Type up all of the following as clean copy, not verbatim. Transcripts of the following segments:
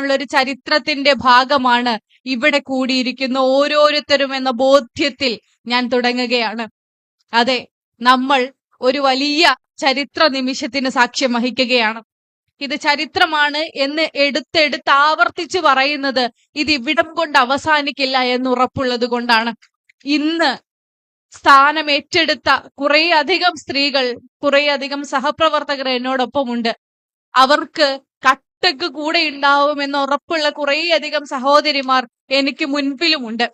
പഠിക്കാനുള്ള ഒരു ചരിത്രത്തിന്റെ ഭാഗമാണ് ഇവിടെ കൂടിയിരിക്കുന്ന ഓരോരുത്തരും എന്ന ബോധ്യത്തിൽ ഞാൻ തുടങ്ങുകയാണ്. അതെ, നമ്മൾ ഒരു വലിയ ചരിത്ര നിമിഷത്തിന് സാക്ഷ്യം വഹിക്കുകയാണ്. ഇത് ചരിത്രമാണ് എന്ന് എടുത്തെടുത്ത് ആവർത്തിച്ച് പറയുന്നത് ഇത് ഇവിടം കൊണ്ട് അവസാനിക്കില്ല എന്ന് ഉറപ്പുള്ളത് കൊണ്ടാണ്. ഇന്ന് സ്ഥാനം ഏറ്റെടുത്ത കുറേയധികം സ്ത്രീകൾ, കുറേയധികം സഹപ്രവർത്തകർ എന്നോടൊപ്പമുണ്ട്. അവർക്ക് കട്ടക്ക് കൂടെ ഉണ്ടാവുമെന്ന് ഉറപ്പുള്ള കുറേയധികം സഹോദരിമാർ എനിക്ക് മുൻപിലുമുണ്ട്.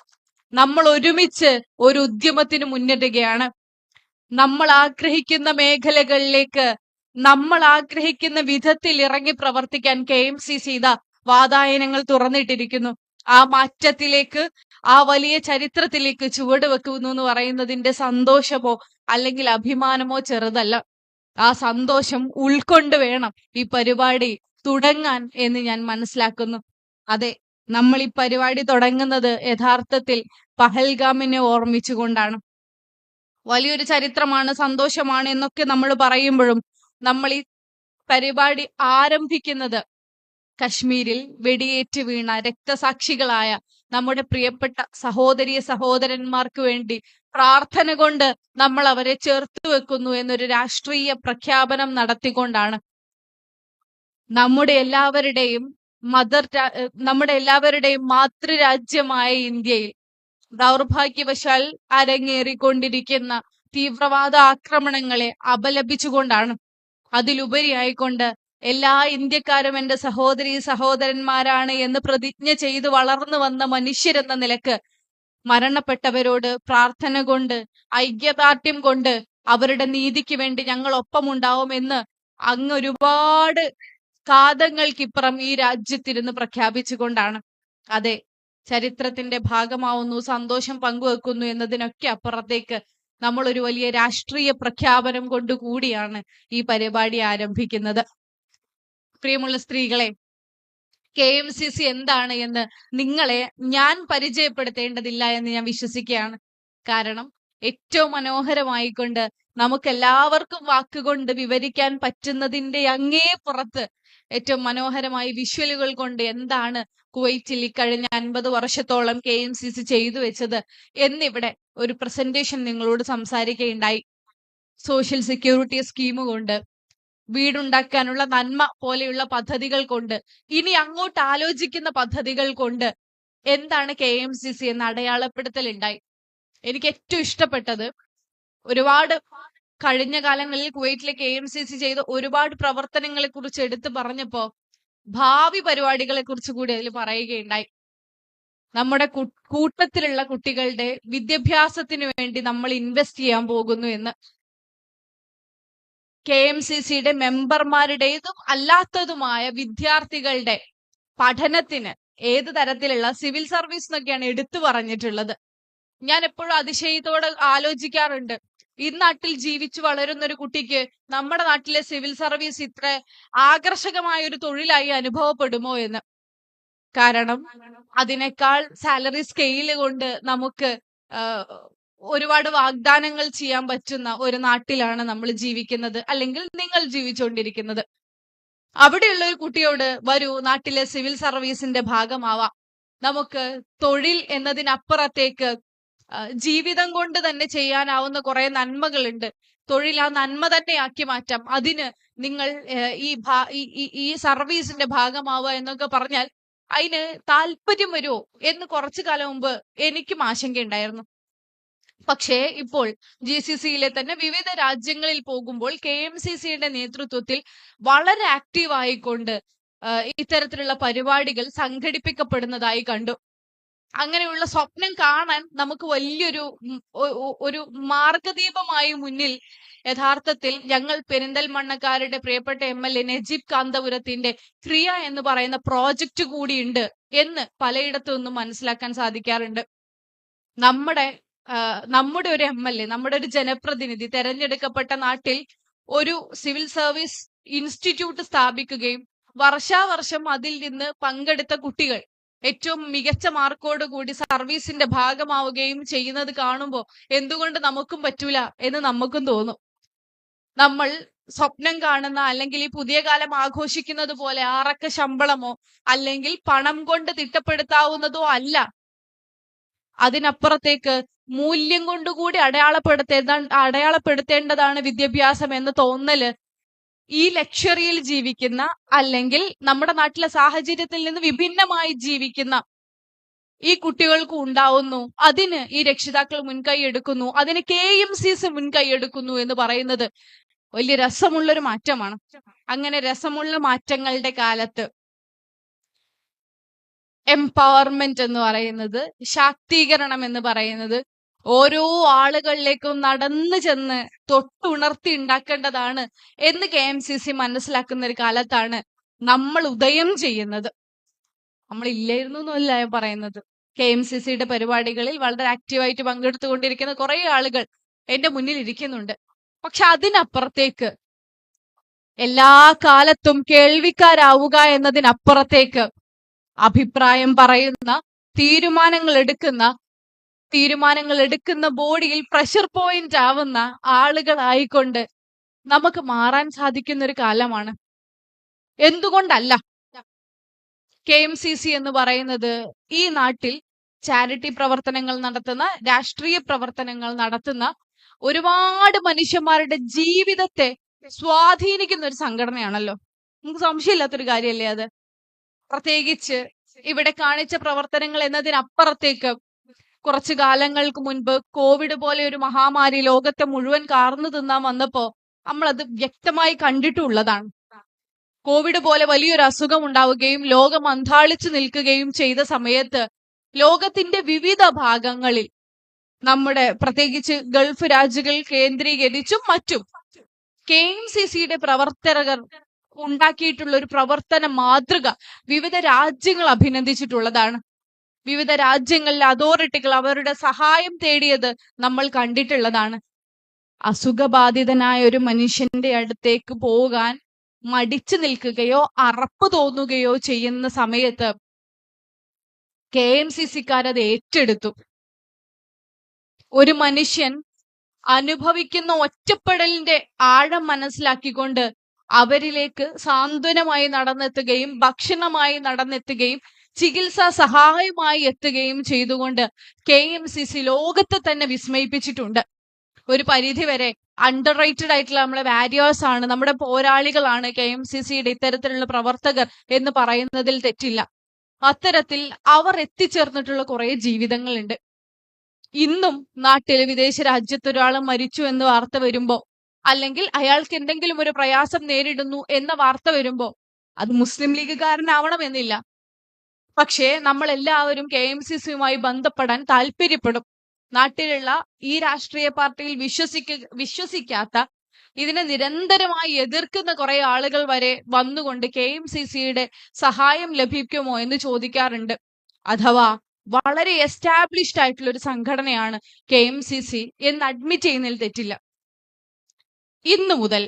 നമ്മൾ ഒരുമിച്ച് ഒരു ഉദ്യമത്തിന് മുന്നിടുകയാണ്. നമ്മൾ ആഗ്രഹിക്കുന്ന മേഖലകളിലേക്ക്, നമ്മൾ ആഗ്രഹിക്കുന്ന വിധത്തിൽ ഇറങ്ങി പ്രവർത്തിക്കാൻ KMCC ഇതാ വാതായനങ്ങൾ തുറന്നിട്ടിരിക്കുന്നു. ആ മാറ്റത്തിലേക്ക്, ആ വലിയ ചരിത്രത്തിലേക്ക് ചുവട് വെക്കുന്നു എന്ന് പറയുന്നതിന്റെ സന്തോഷമോ അല്ലെങ്കിൽ അഭിമാനമോ ചെറുതല്ല. ആ സന്തോഷം ഉൾക്കൊണ്ട് വേണം ഈ പരിപാടി തുടങ്ങാൻ എന്ന് ഞാൻ മനസ്സിലാക്കുന്നു. അതെ, നമ്മൾ ഈ പരിപാടി തുടങ്ങുന്നത് യഥാർത്ഥത്തിൽ പഹൽഗാമിനെ ഓർമ്മിച്ചുകൊണ്ടാണ്. വലിയൊരു ചരിത്രമാണ്, സന്തോഷമാണ് എന്നൊക്കെ നമ്മൾ പറയുമ്പോഴും നമ്മൾ ഈ പരിപാടി ആരംഭിക്കുന്നത് കശ്മീരിൽ വെടിയേറ്റ് വീണ രക്തസാക്ഷികളായ നമ്മുടെ പ്രിയപ്പെട്ട സഹോദരി സഹോദരന്മാർക്ക് വേണ്ടി പ്രാർത്ഥന കൊണ്ട് നമ്മൾ അവരെ ചേർത്ത് വെക്കുന്നു എന്നൊരു രാഷ്ട്രീയ പ്രഖ്യാപനം നടത്തിക്കൊണ്ടാണ്. നമ്മുടെ എല്ലാവരുടെയും മാതൃരാജ്യമായ ഇന്ത്യയിൽ ദൗർഭാഗ്യവശാൽ അരങ്ങേറിക്കൊണ്ടിരിക്കുന്ന തീവ്രവാദ ആക്രമണങ്ങളെ അപലപിച്ചുകൊണ്ടാണ്. അതിലുപരിയായിക്കൊണ്ട് എല്ലാ ഇന്ത്യക്കാരും എന്റെ സഹോദരി സഹോദരന്മാരാണ് എന്ന് പ്രതിജ്ഞ ചെയ്ത് വളർന്നു വന്ന മനുഷ്യരെന്ന നിലക്ക് മരണപ്പെട്ടവരോട് പ്രാർത്ഥന കൊണ്ട്, ഐക്യദാർഢ്യം കൊണ്ട് അവരുടെ നീതിക്ക് വേണ്ടി ഞങ്ങൾ ഒപ്പമുണ്ടാവുമെന്ന് അങ്ങ് ഒരുപാട് കാതങ്ങൾക്കിപ്പുറം ഈ രാജ്യത്തിരുന്ന് പ്രഖ്യാപിച്ചുകൊണ്ടാണ്. അതെ, ചരിത്രത്തിന്റെ ഭാഗമാവുന്നു, സന്തോഷം പങ്കുവെക്കുന്നു എന്നതിനൊക്കെ അപ്പുറത്തേക്ക് നമ്മൾ ഒരു വലിയ രാഷ്ട്രീയ പ്രഖ്യാപനം കൊണ്ടുകൂടിയാണ് ഈ പരിപാടി ആരംഭിക്കുന്നത്. പ്രിയമുള്ള സ്ത്രീകളെ, KMCC എന്താണ് എന്ന് നിങ്ങളെ ഞാൻ പരിചയപ്പെടുത്തേണ്ടതില്ല എന്ന് ഞാൻ വിശ്വസിക്കുകയാണ്. കാരണം ഏറ്റവും മനോഹരമായിക്കൊണ്ട് നമുക്കെല്ലാവർക്കും വാക്കുകൊണ്ട് വിവരിക്കാൻ പറ്റുന്നതിന്റെ അങ്ങേ പുറത്ത് ഏറ്റവും മനോഹരമായി വിഷ്വലുകൾ കൊണ്ട് എന്താണ് കുവൈറ്റിൽ ഇക്കഴിഞ്ഞ 50 വർഷത്തോളം KMCC ചെയ്തു വെച്ചത് എന്നിവിടെ ഒരു പ്രസന്റേഷൻ നിങ്ങളോട് സംസാരിക്കുകയുണ്ടായി. സോഷ്യൽ സെക്യൂരിറ്റി സ്കീം കൊണ്ട്, വീടുണ്ടാക്കാനുള്ള നന്മ പോലെയുള്ള പദ്ധതികൾ കൊണ്ട്, ഇനി അങ്ങോട്ട് ആലോചിക്കുന്ന പദ്ധതികൾ കൊണ്ട് എന്താണ് KMCC എന്ന് അടയാളപ്പെടുത്തലുണ്ടായി. എനിക്ക് ഏറ്റവും ഇഷ്ടപ്പെട്ടത്, ഒരുപാട് കഴിഞ്ഞ കാലങ്ങളിൽ കുവൈറ്റിലെ KMCC ചെയ്ത ഒരുപാട് പ്രവർത്തനങ്ങളെ കുറിച്ച് എടുത്തു പറഞ്ഞപ്പോ ഭാവി പരിപാടികളെ കുറിച്ച് കൂടി അതിൽ പറയുകയുണ്ടായി. നമ്മുടെ കൂട്ടത്തിലുള്ള കുട്ടികളുടെ വിദ്യാഭ്യാസത്തിന് വേണ്ടി നമ്മൾ ഇൻവെസ്റ്റ് ചെയ്യാൻ പോകുന്നു എന്ന്. KMCCയുടെ മെമ്പർമാരുടേതും അല്ലാത്തതുമായ വിദ്യാർത്ഥികളുടെ പഠനത്തിന് ഏത് തരത്തിലുള്ള സിവിൽ സർവീസ് എന്നൊക്കെയാണ് എടുത്തു പറഞ്ഞിട്ടുള്ളത്. ഞാൻ എപ്പോഴും അതിശയത്തോടെ ആലോചിക്കാറുണ്ട്, ഈ നാട്ടിൽ ജീവിച്ചു വളരുന്ന ഒരു കുട്ടിക്ക് നമ്മുടെ നാട്ടിലെ സിവിൽ സർവീസ് ഇത്ര ആകർഷകമായ ഒരു തൊഴിലായി അനുഭവപ്പെടുമോ എന്ന്. കാരണം അതിനേക്കാൾ സാലറി സ്കെയില് കൊണ്ട് നമുക്ക് ഒരുപാട് വാഗ്ദാനങ്ങൾ ചെയ്യാൻ പറ്റുന്ന ഒരു നാട്ടിലാണ് നമ്മൾ ജീവിക്കുന്നത്, അല്ലെങ്കിൽ നിങ്ങൾ ജീവിച്ചുകൊണ്ടിരിക്കുന്നത്. അവിടെയുള്ള ഒരു കുട്ടിയോട് വരൂ, നാട്ടിലെ സിവിൽ സർവീസിന്റെ ഭാഗമാവാം, നമുക്ക് തൊഴിൽ എന്നതിനപ്പുറത്തേക്ക് ജീവിതം കൊണ്ട് തന്നെ ചെയ്യാനാവുന്ന കുറെ നന്മകളുണ്ട്, തൊഴിൽ ആ നന്മ തന്നെ ആക്കി മാറ്റാം, അതിന് നിങ്ങൾ ഈ സർവീസിന്റെ ഭാഗമാവുക എന്നൊക്കെ പറഞ്ഞാൽ അതിന് താല്പര്യം വരുമോ എന്ന് കുറച്ചു കാലം മുമ്പ് എനിക്കും ആശങ്കയുണ്ടായിരുന്നു. പക്ഷേ ഇപ്പോൾ GCCയിലെ തന്നെ വിവിധ രാജ്യങ്ങളിൽ പോകുമ്പോൾ KMCCയുടെ നേതൃത്വത്തിൽ വളരെ ആക്റ്റീവ് ആയിക്കൊണ്ട് ഇത്തരത്തിലുള്ള പരിപാടികൾ സംഘടിപ്പിക്കപ്പെടുന്നതായി കണ്ടു. അങ്ങനെയുള്ള സ്വപ്നം കാണാൻ നമുക്ക് ഒരു മാർഗദീപമായി മുന്നിൽ യഥാർത്ഥത്തിൽ ഞങ്ങൾ പെരിന്തൽമണ്ണക്കാരുടെ പ്രിയപ്പെട്ട MLA നജീബ് കാന്തപുരത്തിന്റെ ക്രിയ എന്ന് പറയുന്ന പ്രോജക്റ്റ് കൂടിയുണ്ട് എന്ന് പലയിടത്തു നിന്നും മനസ്സിലാക്കാൻ സാധിക്കാറുണ്ട്. നമ്മുടെ ഒരു MLA, നമ്മുടെ ഒരു ജനപ്രതിനിധി തെരഞ്ഞെടുക്കപ്പെട്ട നാട്ടിൽ ഒരു സിവിൽ സർവീസ് ഇൻസ്റ്റിറ്റ്യൂട്ട് സ്ഥാപിക്കുകയും വർഷാവർഷം അതിൽ നിന്ന് പങ്കെടുത്ത കുട്ടികൾ ഏറ്റവും മികച്ച മാർക്കോട് കൂടി സർവീസിന്റെ ഭാഗമാവുകയും ചെയ്യുന്നത് കാണുമ്പോൾ എന്തുകൊണ്ട് നമുക്കും പറ്റൂല എന്ന് നമുക്കും തോന്നും. നമ്മൾ സ്വപ്നം കാണുന്ന, അല്ലെങ്കിൽ ഈ പുതിയ കാലം ആഘോഷിക്കുന്നത് പോലെ ആറക്ക ശമ്പളമോ അല്ലെങ്കിൽ പണം കൊണ്ട് തിട്ടപ്പെടുത്താവുന്നതോ അല്ല. അതിനപ്പുറത്തേക്ക് മൂല്യം കൊണ്ടുകൂടി അടയാളപ്പെടുത്തേണ്ടതാണ് വിദ്യാഭ്യാസം എന്ന തോന്നല് ഈ ലക്ഷറിയിൽ ജീവിക്കുന്ന, അല്ലെങ്കിൽ നമ്മുടെ നാട്ടിലെ സാഹചര്യത്തിൽ നിന്ന് വിഭിന്നമായി ജീവിക്കുന്ന ഈ കുട്ടികൾക്ക് ഉണ്ടാവുന്നു. അതിന് ഈ രക്ഷിതാക്കൾ മുൻകൈ എടുക്കുന്നു, അതിന് KMCC മുൻകൈ എടുക്കുന്നു എന്ന് പറയുന്നത് വലിയ രസമുള്ളൊരു മാറ്റമാണ്. അങ്ങനെ രസമുള്ള മാറ്റങ്ങളുടെ കാലത്ത് എംപവർമെന്റ് എന്ന് പറയുന്നത്, ശാക്തീകരണം എന്ന് പറയുന്നത് ഓരോ ആളുകളിലേക്കും നടന്നു ചെന്ന് തൊട്ടുണർത്തി ഉണ്ടാക്കേണ്ടതാണ് എന്ന് KMCC മനസ്സിലാക്കുന്ന ഒരു കാലത്താണ് നമ്മൾ ഉദയം ചെയ്യുന്നത്. നമ്മൾ ഇല്ലായിരുന്നു എന്നല്ല ഞാൻ പറയുന്നത്. KMCCയുടെ പരിപാടികളിൽ വളരെ ആക്റ്റീവായിട്ട് പങ്കെടുത്തുകൊണ്ടിരിക്കുന്ന കുറെ ആളുകൾ എന്റെ മുന്നിൽ ഇരിക്കുന്നുണ്ട്. പക്ഷെ അതിനപ്പുറത്തേക്ക് എല്ലാ കാലത്തും കേൾവിക്കാരാവുക എന്നതിനപ്പുറത്തേക്ക് അഭിപ്രായം പറയുന്ന, തീരുമാനങ്ങൾ എടുക്കുന്ന ബോഡിയിൽ പ്രഷർ പോയിന്റ് ആവുന്ന ആളുകളായിക്കൊണ്ട് നമുക്ക് മാറാൻ സാധിക്കുന്ന ഒരു കാലമാണ്. എന്തുകൊണ്ടല്ല KMCC എന്ന് പറയുന്നത് ഈ നാട്ടിൽ ചാരിറ്റി പ്രവർത്തനങ്ങൾ നടത്തുന്ന, രാഷ്ട്രീയ പ്രവർത്തനങ്ങൾ നടത്തുന്ന ഒരുപാട് മനുഷ്യന്മാരുടെ ജീവിതത്തെ സ്വാധീനിക്കുന്ന ഒരു സംഘടനയാണല്ലോ. നമുക്ക് സംശയമില്ലാത്തൊരു കാര്യമല്ലേ അത്? പ്രത്യേകിച്ച് ഇവിടെ കാണിച്ച പ്രവർത്തനങ്ങൾ എന്നതിനപ്പുറത്തേക്ക് കുറച്ചു കാലങ്ങൾക്ക് മുൻപ് കോവിഡ് പോലെ ഒരു മഹാമാരി ലോകത്തെ മുഴുവൻ കാർന്നു തിന്നാൻ വന്നപ്പോ നമ്മളത് വ്യക്തമായി കണ്ടിട്ടുള്ളതാണ്. കോവിഡ് പോലെ വലിയൊരു അസുഖം ഉണ്ടാവുകയും ലോകം അന്താളിച്ചു നിൽക്കുകയും ചെയ്ത സമയത്ത് ലോകത്തിന്റെ വിവിധ ഭാഗങ്ങളിൽ നമ്മുടെ പ്രത്യേകിച്ച് ഗൾഫ് രാജ്യങ്ങൾ കേന്ദ്രീകരിച്ചും മറ്റും KMCCയുടെ പ്രവർത്തകർ ഉണ്ടാക്കിയിട്ടുള്ള ഒരു പ്രവർത്തന മാതൃക വിവിധ രാജ്യങ്ങൾ അഭിനന്ദിച്ചിട്ടുള്ളതാണ്. വിവിധ രാജ്യങ്ങളിലെ അതോറിറ്റികൾ അവരുടെ സഹായം തേടിയത് നമ്മൾ കണ്ടിട്ടുള്ളതാണ്. അസുഖബാധിതനായ ഒരു മനുഷ്യന്റെ അടുത്തേക്ക് പോകാൻ മടിച്ചു നിൽക്കുകയോ അറപ്പ് തോന്നുകയോ ചെയ്യുന്ന സമയത്ത് KMCCക്കാരത് ഏറ്റെടുത്തു. ഒരു മനുഷ്യൻ അനുഭവിക്കുന്ന ഒറ്റപ്പെടലിന്റെ ആഴം മനസ്സിലാക്കിക്കൊണ്ട് അവരിലേക്ക് സാന്ത്വനമായി നടന്നെത്തുകയും ഭക്ഷണമായി നടന്നെത്തുകയും ചികിത്സാ സഹായമായി എത്തുകയും ചെയ്തുകൊണ്ട് KMCC ലോകത്തെ തന്നെ വിസ്മയിപ്പിച്ചിട്ടുണ്ട്. ഒരു പരിധി വരെ അണ്ടർ റേറ്റഡ് ആയിട്ടുള്ള നമ്മളെ വാരിയേഴ്സ് ആണ്, നമ്മുടെ പോരാളികളാണ് KMCCയുടെ ഇത്തരത്തിലുള്ള പ്രവർത്തകർ എന്ന് പറയുന്നതിൽ തെറ്റില്ല. അത്തരത്തിൽ അവർ എത്തിച്ചേർന്നിട്ടുള്ള കുറെ ജീവിതങ്ങളുണ്ട്. ഇന്നും നാട്ടിൽ വിദേശ രാജ്യത്ത് ഒരാൾ മരിച്ചു എന്ന് വാർത്ത വരുമ്പോ, അല്ലെങ്കിൽ അയാൾക്ക് എന്തെങ്കിലും ഒരു പ്രയാസം നേരിടുന്നു എന്ന വാർത്ത വരുമ്പോ അത് മുസ്ലിം ലീഗുകാരനാവണമെന്നില്ല. പക്ഷേ നമ്മൾ എല്ലാവരും KMCCയുമായി ബന്ധപ്പെടാൻ താല്പര്യപ്പെടും. നാട്ടിലുള്ള ഈ രാഷ്ട്രീയ പാർട്ടിയിൽ വിശ്വസിക്കാത്ത, ഇതിനെ നിരന്തരമായി എതിർക്കുന്ന കുറെ ആളുകൾ വരെ വന്നുകൊണ്ട് KMCCയുടെ സഹായം ലഭിക്കുമോ എന്ന് ചോദിക്കാറുണ്ട്. അഥവാ വളരെ എസ്റ്റാബ്ലിഷ്ഡ് ആയിട്ടുള്ള ഒരു സംഘടനയാണ് KMCC എന്ന് അഡ്മിറ്റ് ചെയ്യുന്നതിൽ തെറ്റില്ല. ഇന്നു മുതൽ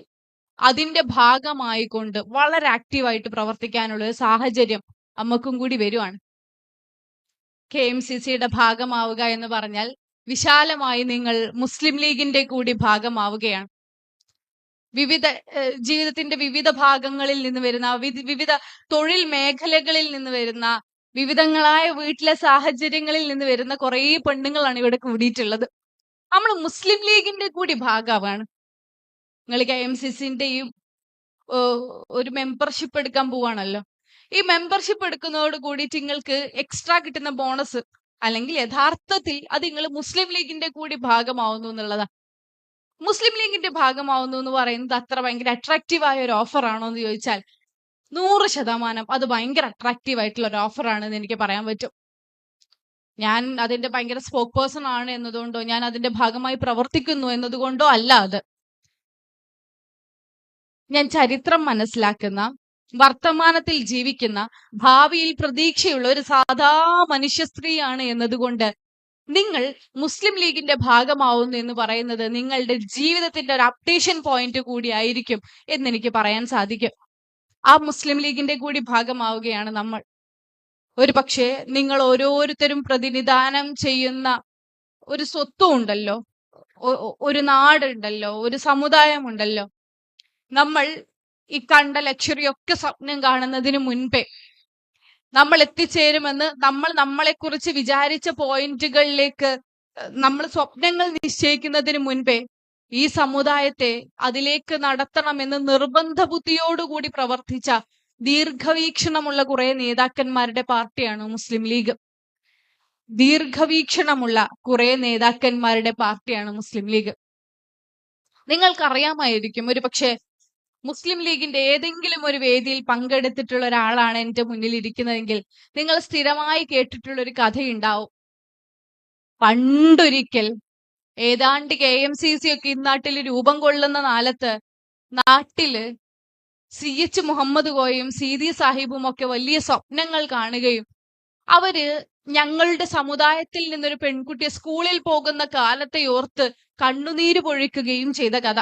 അതിന്റെ ഭാഗമായിക്കൊണ്ട് വളരെ ആക്റ്റീവായിട്ട് പ്രവർത്തിക്കാനുള്ള ഒരു സാഹചര്യം നമുക്കും കൂടി വരുവാണ്. KMCCയുടെ ഭാഗമാവുക എന്ന് പറഞ്ഞാൽ വിശാലമായി നിങ്ങൾ മുസ്ലിം ലീഗിന്റെ കൂടി ഭാഗമാവുകയാണ്. ജീവിതത്തിന്റെ വിവിധ ഭാഗങ്ങളിൽ നിന്ന് വരുന്ന, വിവിധ തൊഴിൽ മേഖലകളിൽ നിന്ന് വരുന്ന, വിവിധങ്ങളായ വീട്ടിലെ സാഹചര്യങ്ങളിൽ നിന്ന് വരുന്ന കുറെ പെണ്ണുങ്ങളാണ് ഇവിടെ കൂടിയിട്ടുള്ളത്. നമ്മൾ മുസ്ലിം ലീഗിന്റെ കൂടി ഭാഗമാണ്. നിങ്ങൾ KMCCന്റെയും ഒരു മെമ്പർഷിപ്പ് എടുക്കാൻ പോവാണല്ലോ. ഈ മെമ്പർഷിപ്പ് എടുക്കുന്നതോട് കൂടിയിട്ട് നിങ്ങൾക്ക് എക്സ്ട്രാ കിട്ടുന്ന ബോണസ്, അല്ലെങ്കിൽ യഥാർത്ഥത്തിൽ അത് നിങ്ങൾ മുസ്ലിം ലീഗിന്റെ കൂടി ഭാഗമാവുന്നു എന്നുള്ളതാ. മുസ്ലിം ലീഗിന്റെ ഭാഗമാവുന്നു എന്ന് പറയുന്നത് അത്ര ഭയങ്കര അട്രാക്റ്റീവ് ആയ ഒരു ഓഫർ ആണോ എന്ന് ചോദിച്ചാൽ 100% അത് ഭയങ്കര അട്രാക്റ്റീവ് ആയിട്ടുള്ള ഒരു ഓഫർ ആണെന്ന് എനിക്ക് പറയാൻ പറ്റും. ഞാൻ അതിന്റെ ഭയങ്കര സ്പോക്ക് പേഴ്സൺ ആണ് എന്നതുകൊണ്ടോ ഞാൻ അതിന്റെ ഭാഗമായി പ്രവർത്തിക്കുന്നു എന്നതുകൊണ്ടോ അല്ല അത്. ഞാൻ ചരിത്രം മനസ്സിലാക്കുന്ന, വർത്തമാനത്തിൽ ജീവിക്കുന്ന, ഭാവിയിൽ പ്രതീക്ഷയുള്ള ഒരു സാധാ മനുഷ്യ സ്ത്രീയാണ് എന്നതുകൊണ്ട് നിങ്ങൾ മുസ്ലിം ലീഗിന്റെ ഭാഗമാവുന്നു എന്ന് പറയുന്നത് നിങ്ങളുടെ ജീവിതത്തിന്റെ ഒരു അപ്ഡേഷൻ പോയിന്റ് കൂടി ആയിരിക്കും എന്നെനിക്ക് പറയാൻ സാധിക്കും. ആ മുസ്ലിം ലീഗിന്റെ കൂടി ഭാഗമാവുകയാണ് നമ്മൾ. ഒരു പക്ഷേ നിങ്ങൾ ഓരോരുത്തരും പ്രതിനിധാനം ചെയ്യുന്ന ഒരു സ്വത്വം ഉണ്ടല്ലോ, ഒരു നാടുണ്ടല്ലോ, ഒരു സമുദായം ഉണ്ടല്ലോ. നമ്മൾ ഈ കണ്ട ലക്ഷറി ഒക്കെ സ്വപ്നം കാണുന്നതിന് മുൻപേ നമ്മൾ എത്തിച്ചേരുമെന്ന് നമ്മൾ നമ്മളെക്കുറിച്ച് വിചാരിച്ച പോയിന്റുകളിലേക്ക് നമ്മൾ സ്വപ്നങ്ങൾ നിശ്ചയിക്കുന്നതിന് മുൻപേ ഈ സമുദായത്തെ അതിലേക്ക് നടത്തണമെന്ന് നിർബന്ധ ബുദ്ധിയോടുകൂടി പ്രവർത്തിച്ച ദീർഘവീക്ഷണമുള്ള കുറെ നേതാക്കന്മാരുടെ പാർട്ടിയാണ് മുസ്ലിം ലീഗ്. ദീർഘവീക്ഷണമുള്ള കുറെ നേതാക്കന്മാരുടെ പാർട്ടിയാണ് മുസ്ലിം ലീഗ്. നിങ്ങൾക്കറിയാമായിരിക്കും, ഒരു പക്ഷേ മുസ്ലിം ലീഗിന്റെ ഏതെങ്കിലും ഒരു വേദിയിൽ പങ്കെടുത്തിട്ടുള്ള ഒരാളാണ് എന്റെ മുന്നിൽ ഇരിക്കുന്നതെങ്കിൽ നിങ്ങൾ സ്ഥിരമായി കേട്ടിട്ടുള്ള ഒരു കഥയുണ്ടാവും. പണ്ടൊരിക്കൽ ഏതാണ്ട് KMCC ഒക്കെ ഇന്നാട്ടിൽ രൂപം കൊള്ളുന്ന നാട്ടില് CH മുഹമ്മദ് കോയയും CD സാഹിബും ഒക്കെ വലിയ സ്വപ്നങ്ങൾ കാണുകയും അവര് ഞങ്ങളുടെ സമുദായത്തിൽ നിന്നൊരു പെൺകുട്ടിയെ സ്കൂളിൽ പോകുന്ന കാലത്തെ ഓർത്ത് കണ്ണുനീര് പൊഴിക്കുകയും ചെയ്ത കഥ.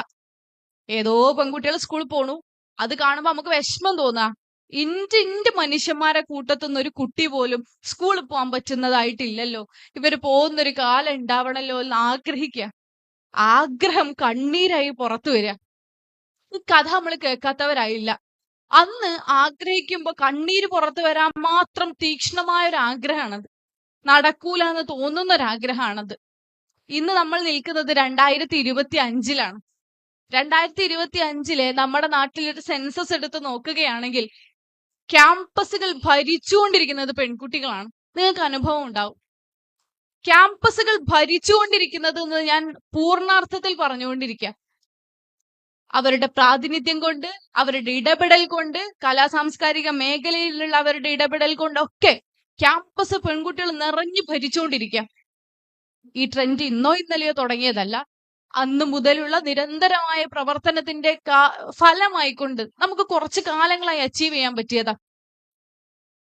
ഏതോ പെൺകുട്ടികൾ സ്കൂളിൽ പോണു, അത് കാണുമ്പോ നമുക്ക് വിഷമം തോന്നാ. ഇന്റെ മനുഷ്യന്മാരെ കൂട്ടത്തുനിന്ന് ഒരു കുട്ടി പോലും സ്കൂളിൽ പോകാൻ പറ്റുന്നതായിട്ടില്ലല്ലോ, ഇവര് പോകുന്നൊരു കാലം ഉണ്ടാവണല്ലോ എന്ന് ആഗ്രഹിക്കുക. ആഗ്രഹം കണ്ണീരായി പുറത്തു വരിക. ഈ കഥ നമ്മൾ കേൾക്കാത്തവരായില്ല. അന്ന് ആഗ്രഹിക്കുമ്പോ കണ്ണീര് പുറത്തു വരാൻ മാത്രം തീക്ഷ്ണമായ ഒരു ആഗ്രഹമാണത്. നടക്കൂല എന്ന് തോന്നുന്ന ഒരു ആഗ്രഹമാണത്. ഇന്ന് നമ്മൾ നിൽക്കുന്നത് 2025-ലാണ്. 2025 നമ്മുടെ നാട്ടിലൊരു സെൻസസ് എടുത്ത് നോക്കുകയാണെങ്കിൽ ക്യാമ്പസുകൾ ഭരിച്ചുകൊണ്ടിരിക്കുന്നത് പെൺകുട്ടികളാണ്. നിങ്ങൾക്ക് അനുഭവം ഉണ്ടാവും. ക്യാമ്പസുകൾ ഭരിച്ചുകൊണ്ടിരിക്കുന്നത് എന്ന് ഞാൻ പൂർണ്ണാർത്ഥത്തിൽ പറഞ്ഞുകൊണ്ടിരിക്കുക. അവരുടെ പ്രാതിനിധ്യം കൊണ്ട്, അവരുടെ ഇടപെടൽ കൊണ്ട്, കലാസാംസ്കാരിക മേഖലയിലുള്ള അവരുടെ ഇടപെടൽ കൊണ്ടൊക്കെ ക്യാമ്പസ് പെൺകുട്ടികൾ നിറഞ്ഞു ഭരിച്ചുകൊണ്ടിരിക്കുക. ഈ ട്രെൻഡ് ഇന്നോ ഇന്നലെയോ തുടങ്ങിയതല്ല. അന്ന് മുതലുള്ള നിരന്തരമായ പ്രവർത്തനത്തിന്റെ ഫലമായിക്കൊണ്ട് നമുക്ക് കുറച്ചു കാലങ്ങളായി അച്ചീവ് ചെയ്യാൻ പറ്റിയതാ.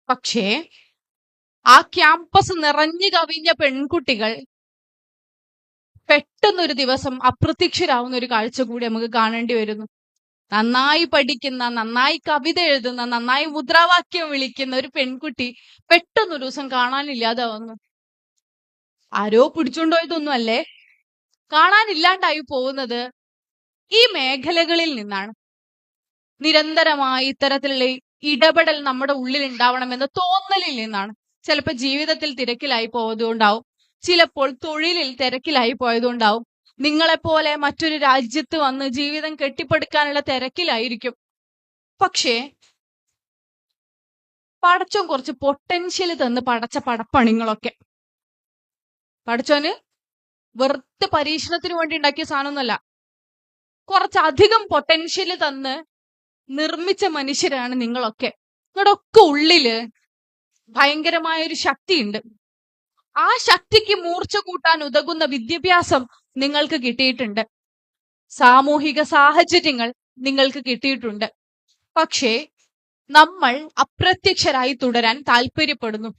പക്ഷേ ആ ക്യാമ്പസ് നിറഞ്ഞു കവിഞ്ഞ പെൺകുട്ടികൾ പെട്ടെന്നൊരു ദിവസം അപ്രത്യക്ഷരാവുന്ന ഒരു കാഴ്ച കൂടി നമുക്ക് കാണേണ്ടി വരുന്നു. നന്നായി പഠിക്കുന്ന, നന്നായി കവിത എഴുതുന്ന, നന്നായി മുദ്രാവാക്യം വിളിക്കുന്ന ഒരു പെൺകുട്ടി പെട്ടെന്നൊരു ദിവസം കാണാനില്ലാതാവുന്നു. ആരോ പിടിച്ചുകൊണ്ടുപോയതൊന്നും അല്ലേ, കാണാനില്ലാണ്ടായി പോകുന്നത് ഈ മേഖലകളിൽ നിന്നാണ്. നിരന്തരമായി ഇത്തരത്തിലുള്ള ഇടപെടൽ നമ്മുടെ ഉള്ളിൽ ഉണ്ടാവണമെന്ന തോന്നലിൽ നിന്നാണ്. ചിലപ്പോൾ ജീവിതത്തിൽ തിരക്കിലായി പോയതുകൊണ്ടാവും, ചിലപ്പോൾ തൊഴിലിൽ തിരക്കിലായി പോയതുകൊണ്ടാവും, നിങ്ങളെപ്പോലെ മറ്റൊരു രാജ്യത്ത് വന്ന് ജീവിതം കെട്ടിപ്പടുക്കാനുള്ള തിരക്കിലായിരിക്കും. പക്ഷേ പടച്ചോൻ കുറച്ച് പൊട്ടൻഷ്യൽ തന്ന് പടച്ച പടപ്പണിങ്ങളൊക്കെ പടച്ചോന് വെറുതെ പരീക്ഷണത്തിന് വേണ്ടി ഉണ്ടാക്കിയ സാധനമൊന്നുമല്ല. കുറച്ചധികം പൊട്ടൻഷ്യൽ തന്ന് നിർമ്മിച്ച മനുഷ്യരാണ് നിങ്ങളൊക്കെ. നിങ്ങളുടെ ഒക്കെ ഉള്ളില് ഭയങ്കരമായൊരു ശക്തിയുണ്ട്. ആ ശക്തിക്ക് മൂർച്ച കൂട്ടാൻ ഉതകുന്ന വിദ്യാഭ്യാസം നിങ്ങൾക്ക് കിട്ടിയിട്ടുണ്ട്. സാമൂഹിക സാഹചര്യങ്ങൾ നിങ്ങൾക്ക് കിട്ടിയിട്ടുണ്ട്. പക്ഷേ നമ്മൾ അപ്രത്യക്ഷരായി തുടരാൻ താല്പര്യപ്പെടുന്നു.